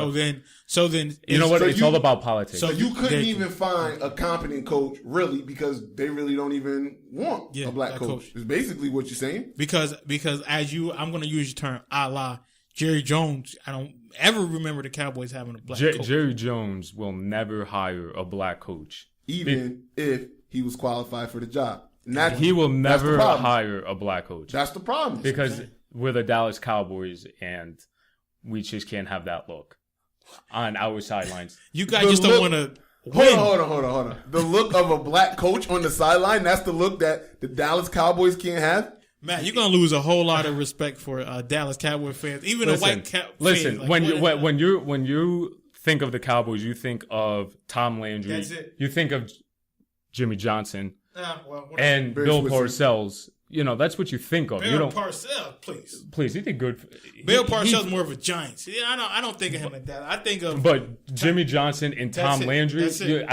So then, you know what? It's all about politics. So you couldn't even find a competent coach, really, because they really don't even want a black coach. Is basically what you're saying. Because I'm going to use your term, a la Jerry Jones. I don't ever remember the Cowboys having a black coach. Jerry Jones will never hire a black coach, even if he was qualified for the job. He will never hire a black coach. That's the problem. Because we're the Dallas Cowboys and we just can't have that look on our sidelines. You guys just don't want to win. Hold on. The look of a black coach on the sideline, that's the look that the Dallas Cowboys can't have? Matt, you're going to lose a whole lot of respect for Dallas Cowboy fans. Even a white fans. Listen, like, when you think of the Cowboys, you think of Tom Landry. That's it. You think of Jimmy Johnson. And Bill Parcells, that's what you think of. Bill Parcells, please, he did good. Bill Parcells more of a Giants. Yeah, I don't think of him like that. I think of. But Jimmy Johnson and Tom Landry, you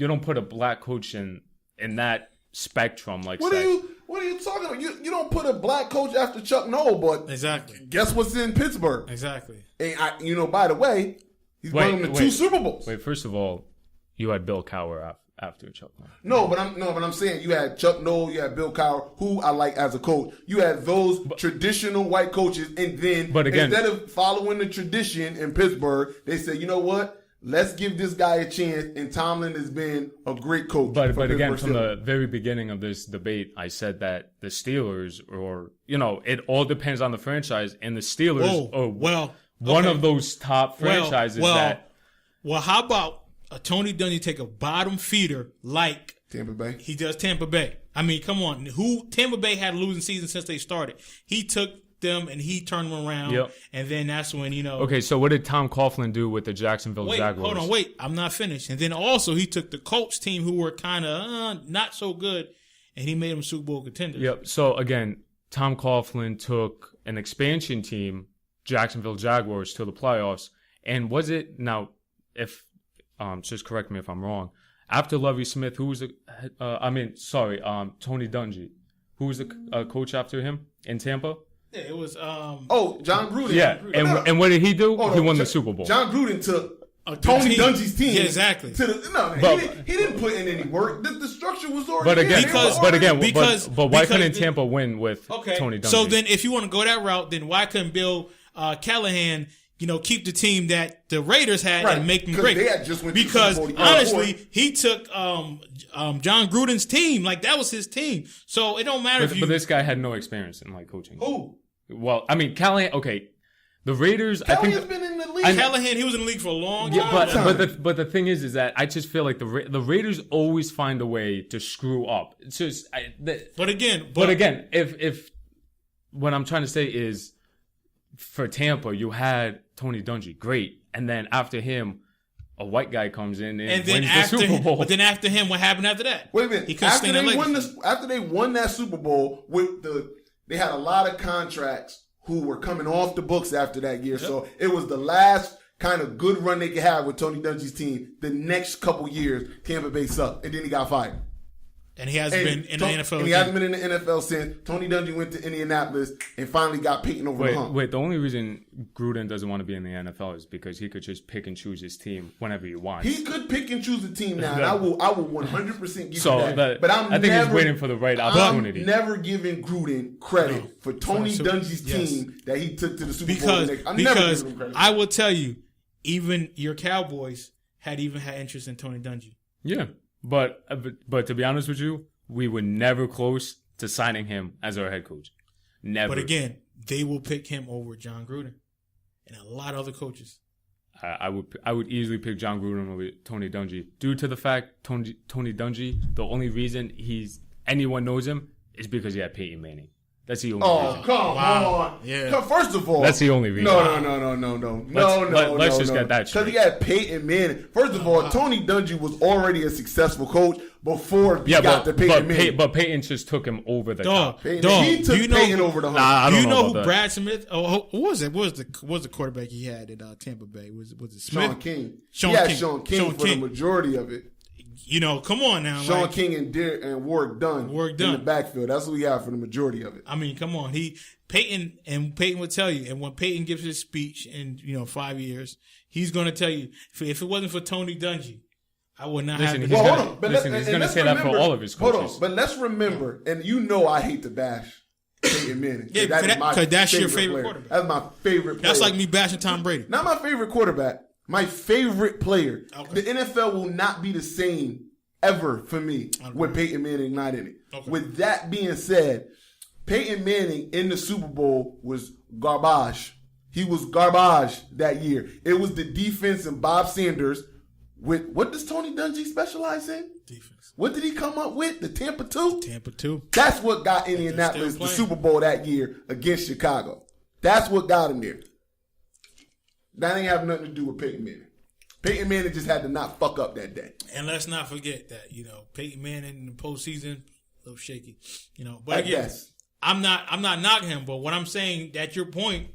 don't put a black coach in that spectrum like that. What are you talking about? You don't put a black coach after Chuck Noll, but exactly. Guess what's in Pittsburgh? Exactly. And by the way, he's won them to 2 Super Bowls. Wait, first of all, you had Bill Cowher after Chuck Noll. No, but I'm saying you had Chuck Noll, you had Bill Cowher, who I like as a coach. You had those traditional white coaches, and then instead of following the tradition in Pittsburgh, they said, you know what? Let's give this guy a chance. And Tomlin has been a great coach. But again, from the very beginning of this debate, I said that the Steelers, it all depends on the franchise, and the Steelers are one of those top franchises Well, how about Tony Dungy take a bottom feeder like Tampa Bay? He does Tampa Bay. I mean, come on. Tampa Bay had a losing season since they started. He took them and he turned them around, and then that's when, Okay, so what did Tom Coughlin do with the Jacksonville Jaguars? Hold on, I'm not finished. And then also he took the Colts team who were kind of not so good, and he made them Super Bowl contenders. Yep. So again, Tom Coughlin took an expansion team, Jacksonville Jaguars, to the playoffs. And was it now? If just correct me if I'm wrong. After Lovie Smith, who was the? Tony Dungy, who was the coach after him in Tampa? Yeah, it was. John Gruden. Yeah, and what did he do? He won the Super Bowl. John Gruden took Tony Dungy's team. Yeah, exactly. He didn't put in any work. The structure was already there. But why couldn't Tampa win with Tony Dungy? So then, if you want to go that route, then why couldn't Bill Callahan, keep the team that the Raiders had and make them great? They had just went because to the honestly, he took John Gruden's team, like that was his team. So it don't matter But this guy had no experience in coaching. Who? Well, I mean, Callahan. Okay, the Raiders. Callahan's been in the league. Callahan, he was in the league for a long time. But the thing is that I just feel like the Raiders always find a way to screw up. It's just. But again, if what I'm trying to say is, for Tampa, you had Tony Dungy, great, and then after him, a white guy comes in and wins the Super Bowl. But then after him, what happened after that? Wait a minute. After they won that Super Bowl, they had a lot of contracts who were coming off the books after that year. Yep. So it was the last kind of good run they could have with Tony Dungy's team. The next couple years, Tampa Bay sucked, and then he got fired. And he hasn't been in the NFL. And he hasn't been in the NFL since. Tony Dungy went to Indianapolis and finally got Peyton over the hump. Wait, the only reason Gruden doesn't want to be in the NFL is because he could just pick and choose his team whenever he wants. He could pick and choose the team now, and I will 100% give you that. But I think he's waiting for the right opportunity. I'm never giving Gruden credit for Tony Dungy's team that he took to the Super Bowl. Because I will tell you, even your Cowboys had interest in Tony Dungy. Yeah. But to be honest with you, we were never close to signing him as our head coach. Never. But again, they will pick him over John Gruden and a lot of other coaches. I would easily pick John Gruden over Tony Dungy due to the fact Tony Dungy, the only reason anyone knows him is because he had Peyton Manning. That's the only reason. Oh, come on. Yeah. First of all. That's the only reason. No. Let's just get that straight. Because he had Peyton Manning. First of all, Tony Dungy was already a successful coach before he got to Peyton Manning. But Peyton just took him over the top. He took Peyton over the hump. Do you know who Brad Smith? What was it? What was the quarterback he had at Tampa Bay? Was it Smith? Sean King. He had Sean King for the majority of it. Come on now. Sean King and Warwick Dunn in the backfield. That's what we have for the majority of it. I mean, come on. Peyton would tell you, and when Peyton gives his speech in 5 years, he's going to tell you, if it wasn't for Tony Dungy, I would not have. He's going to say that for all of his coaches. Hold on, but let's remember, and I hate to bash Peyton Manning. Yeah, because that's your favorite quarterback. That's my favorite player. That's like me bashing Tom Brady. Not my favorite quarterback. My favorite player. Okay. The NFL will not be the same ever for me with Peyton Manning not in it. Okay. With that being said, Peyton Manning in the Super Bowl was garbage. He was garbage that year. It was the defense and Bob Sanders with, what does Tony Dungy specialize in? Defense. What did he come up with? The Tampa 2? Tampa 2. That's what got Indianapolis the Super Bowl that year against Chicago. That's what got him there. That ain't have nothing to do with Peyton Manning. Peyton Manning just had to not fuck up that day. And let's not forget that, Peyton Manning in the postseason, a little shaky. But again, yes. I'm not knocking him, but what I'm saying, at your point,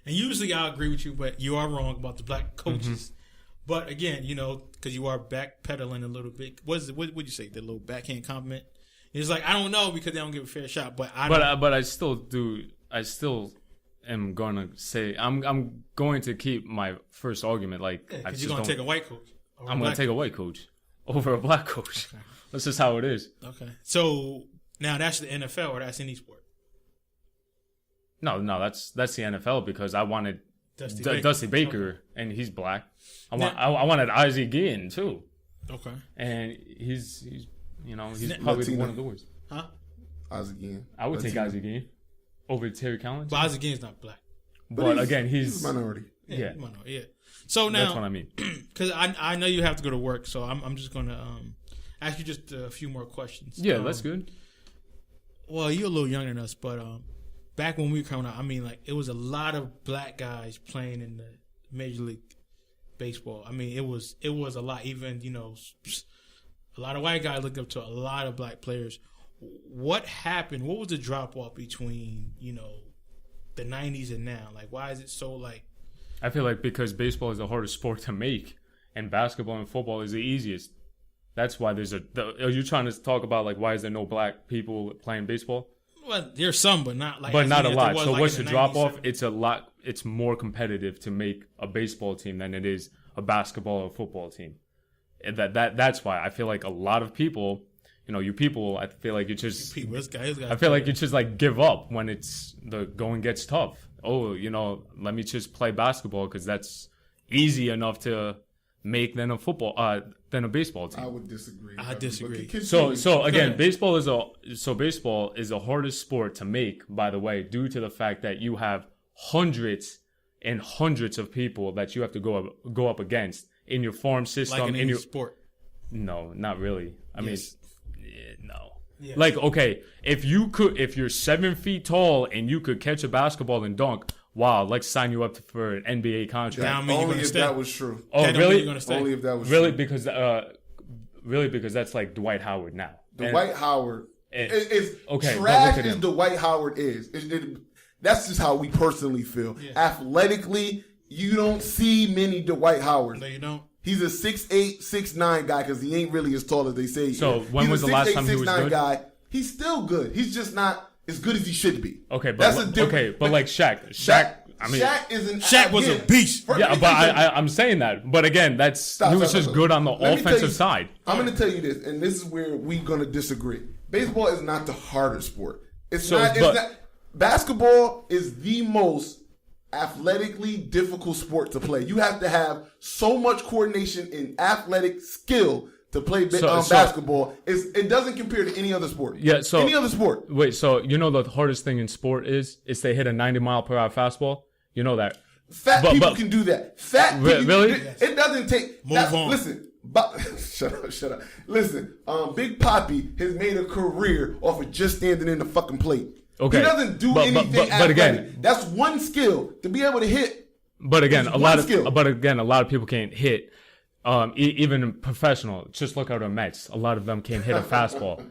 and usually I'll agree with you, but you are wrong about the black coaches. Mm-hmm. But again, because you are backpedaling a little bit. What would you say? The little backhand compliment? It's like, I don't know because they don't give a fair shot. But I still do. I still am going to say I'm going to keep my first argument. Because you're going to take a white coach. I'm going to take a white coach over a black coach. Okay. That's just how it is. Okay. So now that's the NFL or that's any sport? No, that's the NFL because I wanted Dusty Baker and he's black. I wanted Ozzie Guillen too. Okay. And he's probably Latino. one of the worst. Huh? Ozzie Guillen. I would take Ozzie Guillen over Terry Collins. But Ozzie Guillen's not black. But again, he's a minority. Yeah. Minority, yeah. So now that's what I mean. Because I know you have to go to work, so I'm just going to ask you just a few more questions. Yeah, that's good. Well, you're a little younger than us, but back when we were coming out, it was a lot of black guys playing in the Major League Baseball. It was a lot. Even a lot of white guys looked up to a lot of black players. What happened? What was the drop off between the 90s and now? Like, why is it so like? I feel like because baseball is the hardest sport to make, and basketball and football is the easiest. That's why there's are you trying to talk about like why is there no black people playing baseball? Well, there's some, but not like. But as not a many as there lot. was, So like, what's in the the drop 90s, off? 70s. It's a lot. It's more competitive to make a baseball team than it is a basketball or football team. And that's why I feel like a lot of people, you people, I feel like you just. People, this guy. I feel like you just like give up when the going gets tough. Oh, let me just play basketball because that's easy enough to make than a baseball team. I would disagree. I disagree. So again, baseball is the hardest sport to make, by the way, due to the fact that you have hundreds and hundreds of people that you have to go up against in your farm system. Like in any your sport. No, not really. I mean, Yes. no. Yes. Like, okay, if you're 7 feet tall and you could catch a basketball and dunk, wow, let's sign you up for an NBA contract. Now, I mean, you're Only gonna if stay. that was true. Oh, That don't mean really? you're gonna stay. Only if that was Really, true. because that's like Dwight Howard now. Dwight Howard is okay, but trash look at as him. Dwight Howard is. That's just how we personally feel. Yeah. Athletically, you don't see many Dwight Howards. No, you don't. He's a 6'8", 6'9" guy because he ain't really as tall as they say he So is. when He's was a the last 6'8", time he was 6'9" good? guy. He's still good. He's just not as good as he should be. Okay, but That's a different. like Shaq. I mean, Shaq is an. Shaq was a again, beast. for- yeah, but I'm saying that. But again, he was just good on the Let me tell offensive you- side. I'm going to tell you this, and this is where we're going to disagree. Baseball is not the harder sport. It's So, not. but- It's not. Basketball is the most athletically difficult sport to play. You have to have so much coordination and athletic skill to play basketball. It doesn't compare to any other sport. Yeah, so any other sport. Wait, so the hardest thing in sport is they hit a 90-mile-per-hour fastball. You know that. Fat people can do that. Fat people. Really? It doesn't take. Move on. Listen. Shut up. Listen, Big Papi has made a career off of just standing in the fucking plate. Okay. He doesn't do But anything again- athletic. That's one skill to be able to hit. But again, It's a one lot skill. of people can't hit. Even in professional, just look at the Mets. A lot of them can't hit a fastball.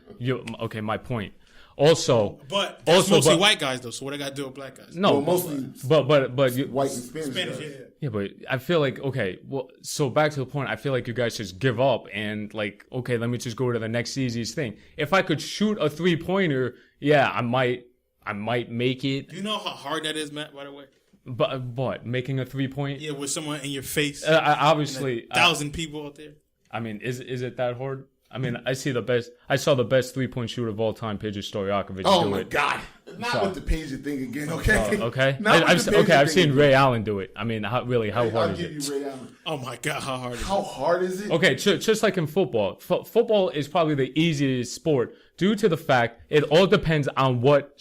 Okay, my point. Also, But that's also, mostly but- white guys, though. So what I got to do with black guys? no, Well, mostly but white and Spanish. Spanish, guys. yeah. yeah, but I feel like okay. Well, so back to the point. I feel like you guys just give up and like okay, let me just go to the next easiest thing. If I could shoot a 3-pointer, yeah, I might make it. Do you know how hard that is, Matt? By the way, But making a 3-point, yeah, with someone in your face, obviously, 1,000 people out there. I mean, is it that hard? I mean, I saw the best 3-point shooter of all time, Peja Stojakovic, Oh do my it. God! Not with the Pager thing again, okay? Okay, Not with the Pager I've thing seen again. Ray Allen do it. I mean, how hard I'll is give it? you Ray Allen. Oh my God, how hard is How it? hard is it? Okay, just like in football, football is probably the easiest sport due to the fact it all depends on what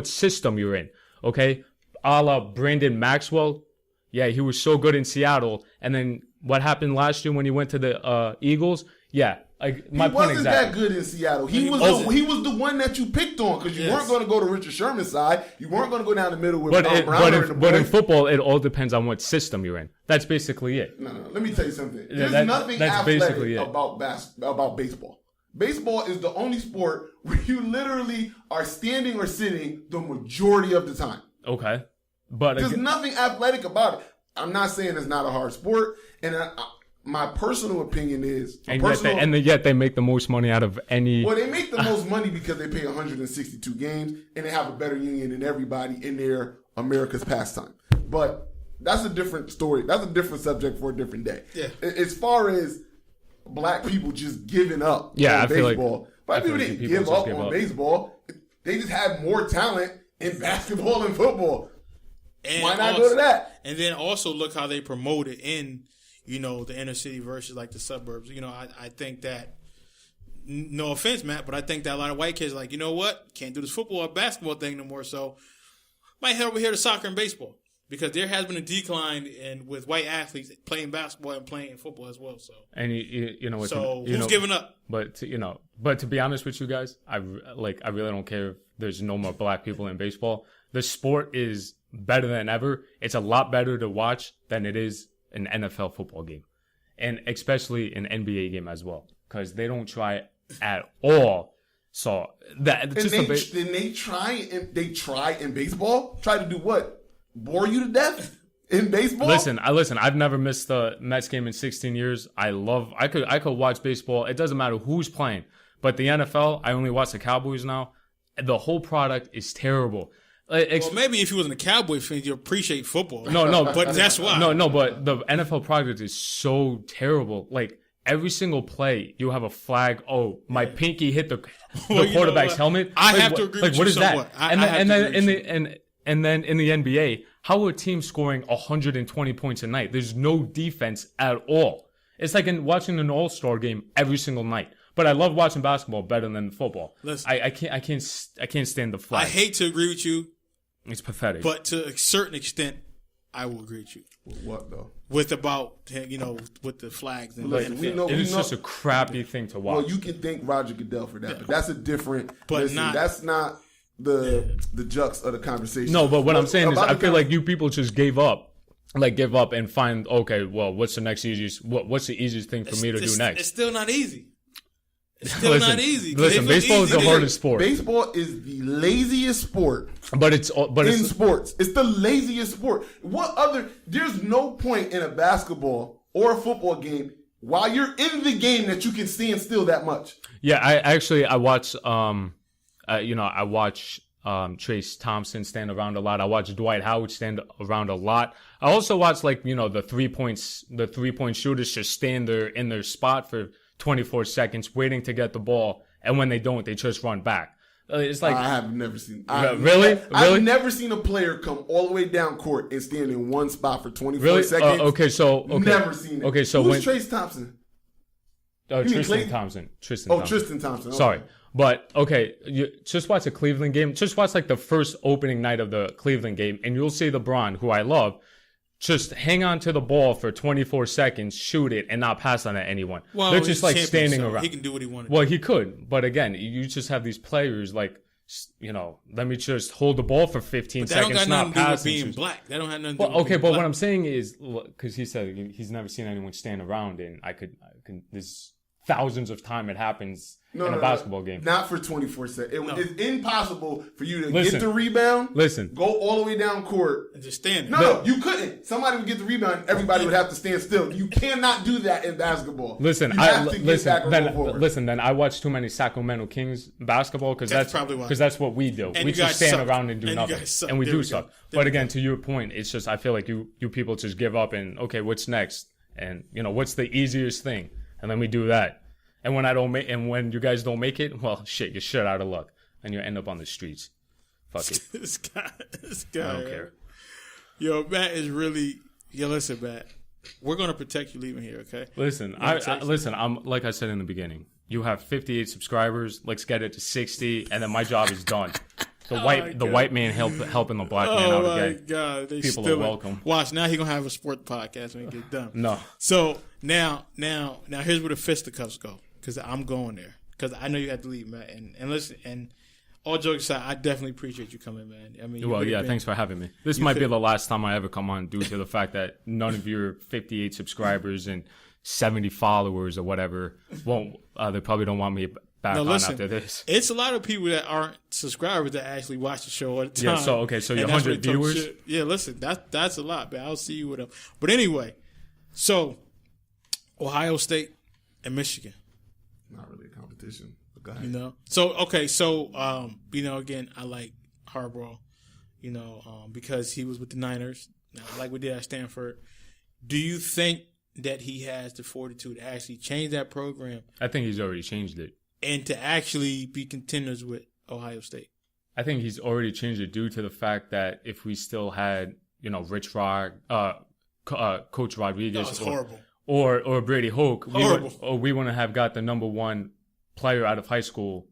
system you're in. Okay, a la Brandon Maxwell, yeah, he was so good in Seattle, and then what happened last year when he went to the Eagles? Yeah, like my He point wasn't exactly. that good in Seattle. He was the one that you picked on because you Yes. weren't going to go to Richard Sherman's side. You weren't going to go down the middle with But Tom Browner and the but in boys. football, it all depends on what system you're in. That's basically it. No. Let me tell you something. There's that's nothing basically athletic it. about baseball. Baseball is the only sport where you literally are standing or sitting the majority of the time. Okay, but There's again, nothing athletic about it. I'm not saying it's not a hard sport, and my personal opinion is, yet they make the most money out of any. well, they make the most money because they play 162 games and they have a better union than everybody in their America's pastime. But that's a different story. That's a different subject for a different day. Yeah. As far as black people just giving up Yeah, on I feel like- baseball, I black feel people like didn't people give just up give on up. baseball. They just had more talent in basketball and football. And Why not also, go to that? And then also look how they promote it in, the inner city versus like the suburbs. I think that, no offense, Matt, but I think that a lot of white kids are like, you know what? Can't do this football or basketball thing no more. So might head over here to soccer and baseball because there has been a decline with white athletes playing basketball and playing football as well. So, And you know, so who's giving up? But to be honest with you guys, I really don't care if there's no more black people in baseball. The sport is better than ever. It's a lot better to watch than it is an NFL football game, and especially an NBA game as well, because they don't try at all So that And just they try in baseball. Try to do what? Bore you to death in baseball? Listen. I've never missed the Mets game in 16 years. I could watch baseball. It doesn't matter who's playing. But the NFL, I only watch the Cowboys now. The whole product is terrible. Well, maybe if you wasn't a Cowboy fan, you appreciate football. No, but that's why. No, but the NFL product is so terrible. Like every single play, you have a flag. Oh, my pinky hit the quarterback's helmet. I have to agree with you. What is that? Somewhat. And then in the NBA, how are teams scoring 120 points a night? There's no defense at all. It's like watching an All-Star game every single night. But I love watching basketball better than football. Listen, I can't stand the flag. I hate to agree with you. It's pathetic. But to a certain extent, I will agree with you. With what though? With with the flags and like, it's just a crappy thing to watch. Well, you can thank Roger Goodell for that, but that's a different. But that's not the jux of the conversation. No, but what I'm saying is, I feel like you people just gave up. Like give up and find what's the next easiest? What's the easiest thing for me to do next? It's still not easy. It's still not easy. Listen, baseball is the hardest sport. Baseball is the laziest sport. But it's sports. It's the laziest sport. There's no point in a basketball or a football game while you're in the game that you can stand still that much. Yeah, I watch Trace Thompson stand around a lot. I watch Dwight Howard stand around a lot. I also watch the 3-point shooters just stand there in their spot for 24 seconds waiting to get the ball, and when they don't, they just run back. It's like I have never seen. Really? I've never seen a player come all the way down court and stand in one spot for 24 seconds. Never seen it. Okay, so who's Trace Thompson? Tristan Thompson. Tristan Thompson. Okay. Sorry. But, you just watch a Cleveland game. Just watch, the first opening night of the Cleveland game, and you'll see LeBron, who I love, just hang on to the ball for 24 seconds, shoot it, and not pass on to anyone. Well, they're just, standing around. He can do what he wanted. Well, he could. But, again, you just have these players, let me just hold the ball for 15 seconds, not pass. That don't got nothing to do with being black. That don't have nothing to do with being black. But what I'm saying is, because he said he's never seen anyone stand around, and I could there's thousands of times it happens in a basketball game. Not for 24 seconds. It's impossible for you to get the rebound, go all the way down court, and just stand. No, you couldn't. Somebody would get the rebound, everybody would have to stand still. You cannot do that in basketball. Then I watch too many Sacramento Kings basketball because that's what we do. We just stand around and do nothing, and we do suck. But again, to your point, it's just I feel like you people just give up and what's next, and what's the easiest thing. And then we do that. And when you guys don't make it, well, shit, you're shit out of luck. And you end up on the streets. Fuck it. This guy. I don't care. Yo, Matt is really... Yo, listen, Matt. We're going to protect you leaving here, okay? Listen, I'm like I said in the beginning. You have 58 subscribers. Let's get it to 60. And then my job is done. The white man helping the black man out again. Oh, my God. People are welcome. Watch, now he's going to have a sport podcast when he gets done. No. So, now, here's where the fisticuffs go. Because I'm going there. Because I know you have to leave, Matt. And listen, and all jokes aside, I definitely appreciate you coming, man. I mean, thanks for having me. This might be the last time I ever come on due to the fact that none of your 58 subscribers and 70 followers or whatever won't, they probably don't want me back on after this. It's a lot of people that aren't subscribers that actually watch the show all the time. Yeah, so your 100 viewers? Yeah, listen, that's a lot, man. I'll see you with them. But anyway, so Ohio State and Michigan. Not really a competition. But go ahead. Again, I like Harbaugh, because he was with the Niners, like we did at Stanford. Do you think that he has the fortitude to actually change that program? I think he's already changed it. And to actually be contenders with Ohio State? I think he's already changed it due to the fact that if we still had, Coach Rodriguez horrible. Or Brady Hoke, we wouldn't have got the number one player out of high school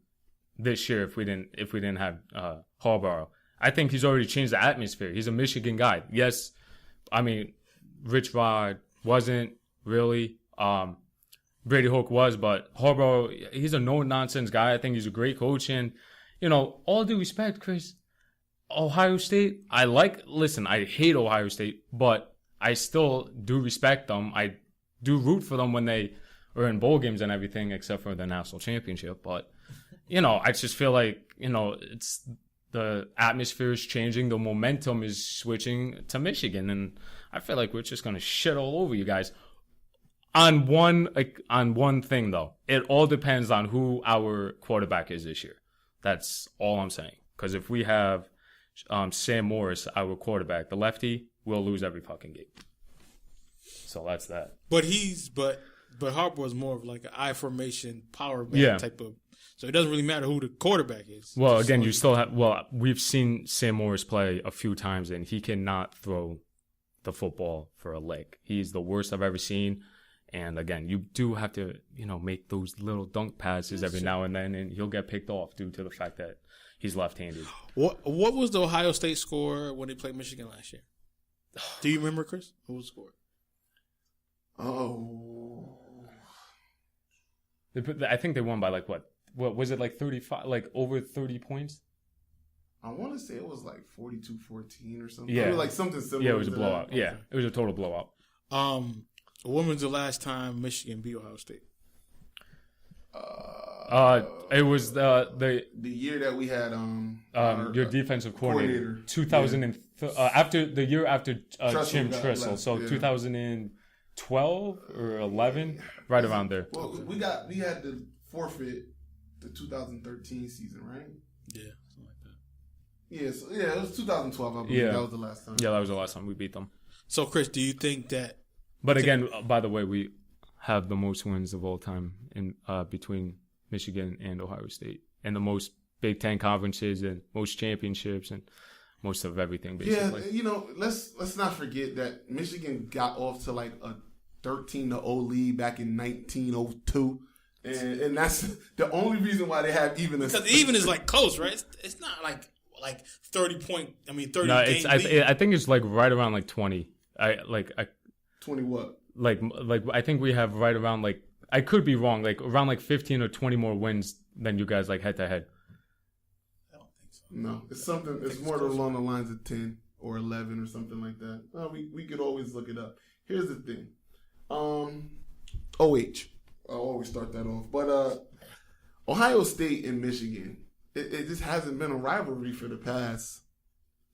this year if we didn't have Harbaugh. I think he's already changed the atmosphere. He's a Michigan guy. Yes, I mean Rich Rod wasn't really. Brady Hoke was, but Harbaugh, he's a no-nonsense guy. I think he's a great coach. And, all due respect, Chris, Ohio State, I hate Ohio State, but I still do respect them. I do root for them when they are in bowl games and everything, except for the national championship. But I just feel like, it's the atmosphere is changing. The momentum is switching to Michigan. And I feel like we're just going to shit all over you guys. On one thing, though, it all depends on who our quarterback is this year. That's all I'm saying. Because if we have Sam Morris, our quarterback, the lefty, we'll lose every fucking game. So that's that. But Harbaugh is more of like an I formation power back type of. So it doesn't really matter who the quarterback is. Well, again, you still have. Well, we've seen Sam Morris play a few times, and he cannot throw the football for a leg. He's the worst I've ever seen. And again, you do have to, make those little dunk passes every now and then, and he'll get picked off due to the fact that he's left-handed. What was the Ohio State score when they played Michigan last year? Do you remember, Chris? What was the score? Oh, I think they won by like what? What was it, like 35, like over 30 points? I want to say it was like 42-14 or something. Yeah, like something similar. Yeah, it was a blowout. That. Yeah, it was a total blowout. When was the last time Michigan beat Ohio State? It was the year that we had your defensive coordinator. 2000 after the year after Jim Tressel, left, so 2012 or 11, right around there. Well, we had to forfeit the 2013 season, right? Yeah, something like that. Yeah, it was 2012. I believe that was the last time. Yeah, that was the last time we beat them. So, Chris, do you think that? But again, by the way, we have the most wins of all time in between Michigan and Ohio State, and the most Big Ten conferences, and most championships, and most of everything. Basically, yeah. Let's not forget that Michigan got off to like a 13-0 lead back in 1902, and that's the only reason why they have even. Because even is like close, right? It's not like 30 point. I mean, 30. No, I think it's like right around like 20. 20 what? Like I think we have right around like, I could be wrong, like around like 15 or 20 more wins than you guys like head to head. I don't think so. No, it's something. It's more along the lines of 10 or 11 or something like that. Well, we could always look it up. Here's the thing. OH. I'll always start that off. But Ohio State and Michigan, it just hasn't been a rivalry for the past,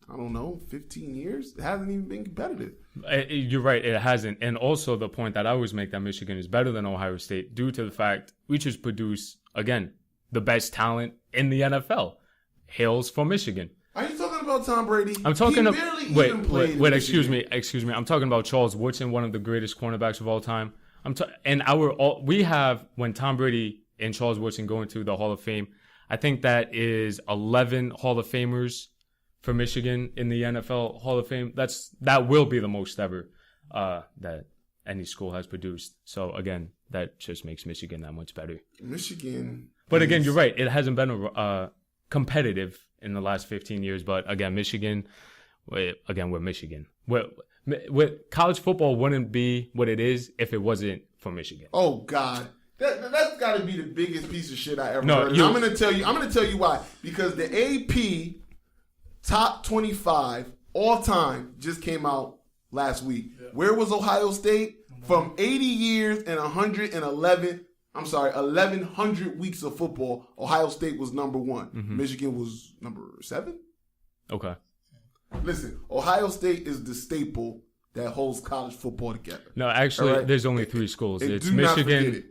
15 years. It hasn't even been competitive. You're right, it hasn't. And also the point that I always make that Michigan is better than Ohio State due to the fact we just produce, again, the best talent in the NFL. Hails from Michigan. Are you talking about Tom Brady? I'm talking about wait, excuse me. I'm talking about Charles Woodson, one of the greatest cornerbacks of all time. We have, when Tom Brady and Charles Woodson go into the Hall of Fame, I think that is 11 Hall of Famers for Michigan in the NFL Hall of Fame. That will be the most ever that any school has produced. So again, that just makes Michigan that much better. But again, you're right. It hasn't been competitive in the last 15 years. But again, we're Michigan. College football wouldn't be what it is if it wasn't for Michigan. Oh God. That's got to be the biggest piece of shit I ever heard. I'm going to tell you why. Because the AP Top 25 all time just came out last week. Yeah. Where was Ohio State? From 80 years and 1,100 weeks of football, Ohio State was number 1. Mm-hmm. Michigan was number 7. Okay. Listen, Ohio State is the staple that holds college football together. No, actually, right? There's only 3 schools. It's Michigan.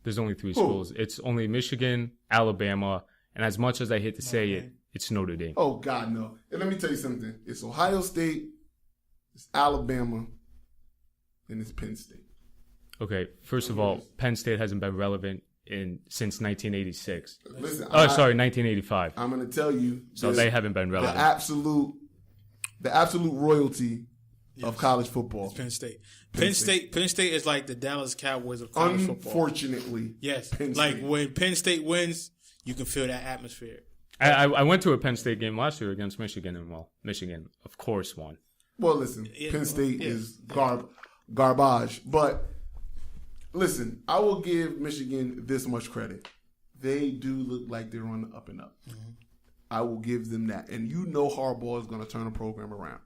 There's only 3 schools. It's only Michigan, Alabama, and as much as I hate to say it, it's Notre Dame. Oh, God, no. And let me tell you something. It's Ohio State, it's Alabama, and it's Penn State. Okay, first of all, Penn State hasn't been relevant since 1986. Listen, 1985. I'm going to tell you. So they haven't been relevant. The absolute royalty of college football. It's Penn State. Penn State is like the Dallas Cowboys of college football. Unfortunately. Yes. When Penn State wins, you can feel that atmosphere. I went to a Penn State game last year against Michigan, and Michigan, of course, won. Well, listen, Penn State is garbage. But listen, I will give Michigan this much credit. They do look like they're on the up and up. Mm-hmm. I will give them that. And Harbaugh is going to turn the program around.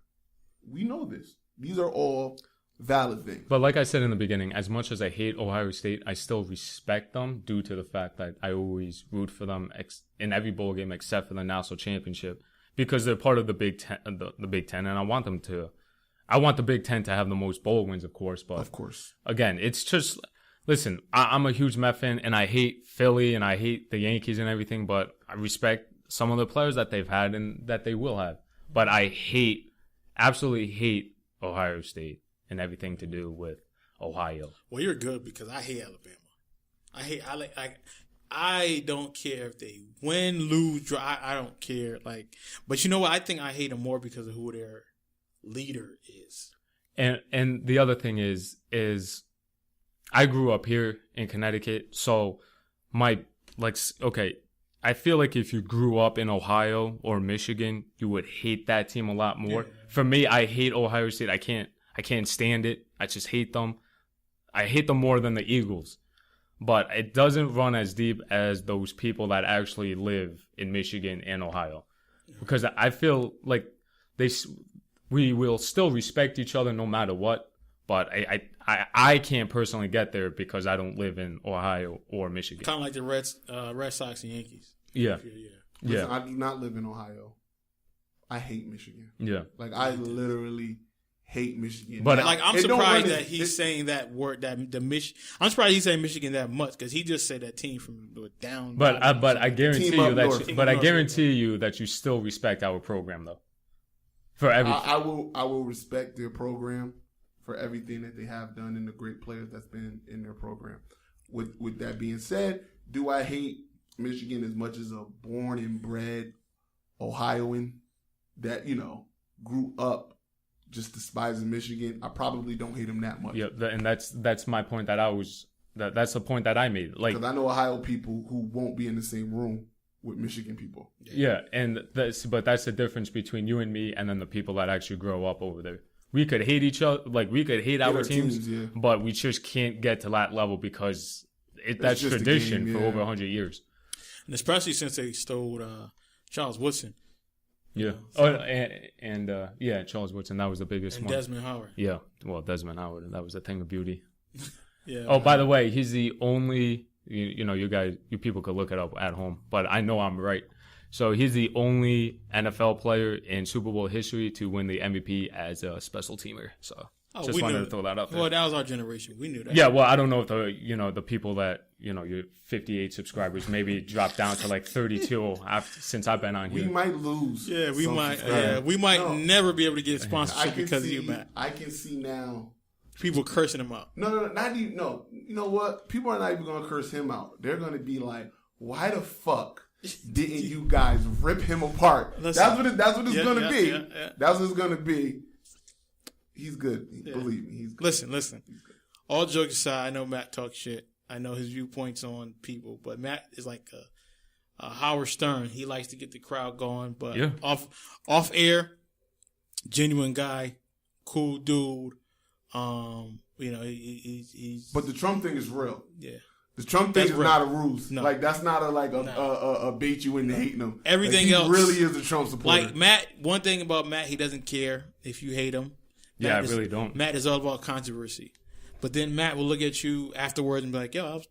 We know this. These are all valid things. But like I said in the beginning, as much as I hate Ohio State, I still respect them due to the fact that I always root for them in every bowl game except for the national championship because they're part of the Big Ten, the Big Ten, and I want the Big Ten to have the most bowl wins, of course. But of course, again, it's just listen. I'm a huge Met fan, and I hate Philly, and I hate the Yankees and everything, but I respect some of the players that they've had and that they will have. But I absolutely hate Ohio State and everything to do with Ohio. Well, you're good because I hate Alabama. I don't care if they win, lose, draw. I don't care. But you know what? I think I hate them more because of who their leader is. And the other thing is I grew up here in Connecticut, so I feel like if you grew up in Ohio or Michigan, you would hate that team a lot more. Yeah. For me, I hate Ohio State. I can't stand it. I just hate them. I hate them more than the Eagles. But it doesn't run as deep as those people that actually live in Michigan and Ohio. Because I feel like we will still respect each other no matter what. But I can't personally get there because I don't live in Ohio or Michigan. Kind of like the Red Sox and Yankees. Yeah. Listen, I do not live in Ohio. I hate Michigan. Yeah. I literally hate Michigan. But now, I'm surprised that he's saying that word, I'm surprised he's saying Michigan that much because he just said that team from down. But I guarantee you that you still respect our program though. For everything. I will respect their program for everything that they have done and the great players that's been in their program. With that being said, do I hate Michigan as much as a born and bred Ohioan that, grew up just despising Michigan? I probably don't hate them that much. Yeah, and that's my point that's the point that I made. Because I know Ohio people who won't be in the same room with Michigan people. Yeah, but that's the difference between you and me and then the people that actually grow up over there. We could hate each other, we could hate our teams, yeah. But we just can't get to that level because that's tradition for over 100 years. And especially since they stole Charles Woodson. Yeah. Charles Woodson, that was the biggest and one. Desmond Howard. Yeah. Well, Desmond Howard, that was a thing of beauty. Yeah. Oh, by the way, he's the only, you people could look it up at home, but I know I'm right. So he's the only NFL player in Super Bowl history to win the MVP as a special teamer. So just wanted to throw that up there. Well, that was our generation. We knew that. Yeah, well, I don't know if the people that, your 58 subscribers maybe dropped down to 32 since I've been on here. We might lose. Yeah, we might. Yeah, we might never be able to get sponsorship because of you, Matt. I can see now. People cursing him out. No, not even. No, you know what? People are not even going to curse him out. They're going to be like, "Why the fuck didn't you guys rip him apart?" Listen, that's what it's going to be. Yeah. That's what it's going to be. He's good. Yeah. Believe me, he's good. Listen. All jokes aside, I know Matt talks shit. I know his viewpoints on people, but Matt is like a Howard Stern. He likes to get the crowd going, but off air, genuine guy, cool dude. He's. But the Trump thing is real. Yeah. The Trump thing is real. not a ruse. No. That's not a bait you into hating him. Everything he else really is a Trump supporter. Matt, one thing about Matt, he doesn't care if you hate him. I really don't. Matt is all about controversy. But then Matt will look at you afterwards and be like, yo,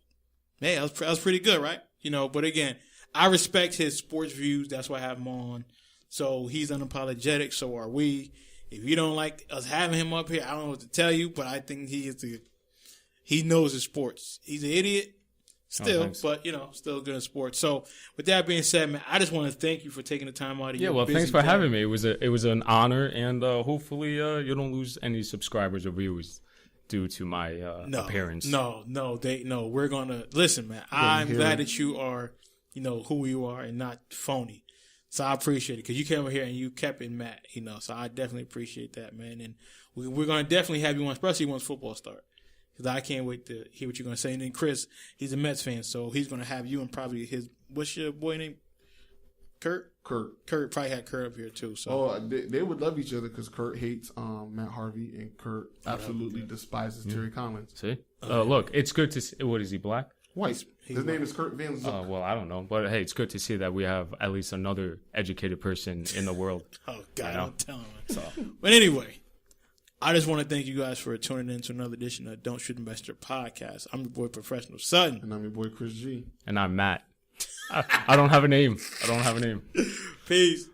that was pretty good, right? But again, I respect his sports views. That's why I have him on. So he's unapologetic. So are we. If you don't like us having him up here, I don't know what to tell you, but I think he knows his sports. He's an idiot still, but still good in sports. So with that being said, man, I just want to thank you for taking the time out of your busy thanks for day. having me. It was an honor, and hopefully you don't lose any subscribers or viewers due to my appearance. No, we're gonna listen, man. I'm glad that you are, who you are and not phony. So I appreciate it because you came over here and you kept it, Matt. So I definitely appreciate that, man. And we're gonna definitely have you on, especially once football starts, because I can't wait to hear what you're gonna say. And then Chris, he's a Mets fan, so he's gonna have you and probably what's your boy name? Kurt probably had Kurt up here too. So they would love each other because Kurt hates Matt Harvey and Kurt absolutely despises Terry Collins. See, look, it's good to see. What is he, black? White. His name is Kurt Van Zook. Well, I don't know, but hey, it's good to see that we have at least another educated person in the world. Oh God, I'm telling you. So, but anyway, I just want to thank you guys for tuning in to another edition of Don't Shoot the Messenger podcast. I'm your boy, Professional Sutton. And I'm your boy, Chris G. And I'm Matt. I don't have a name. Peace.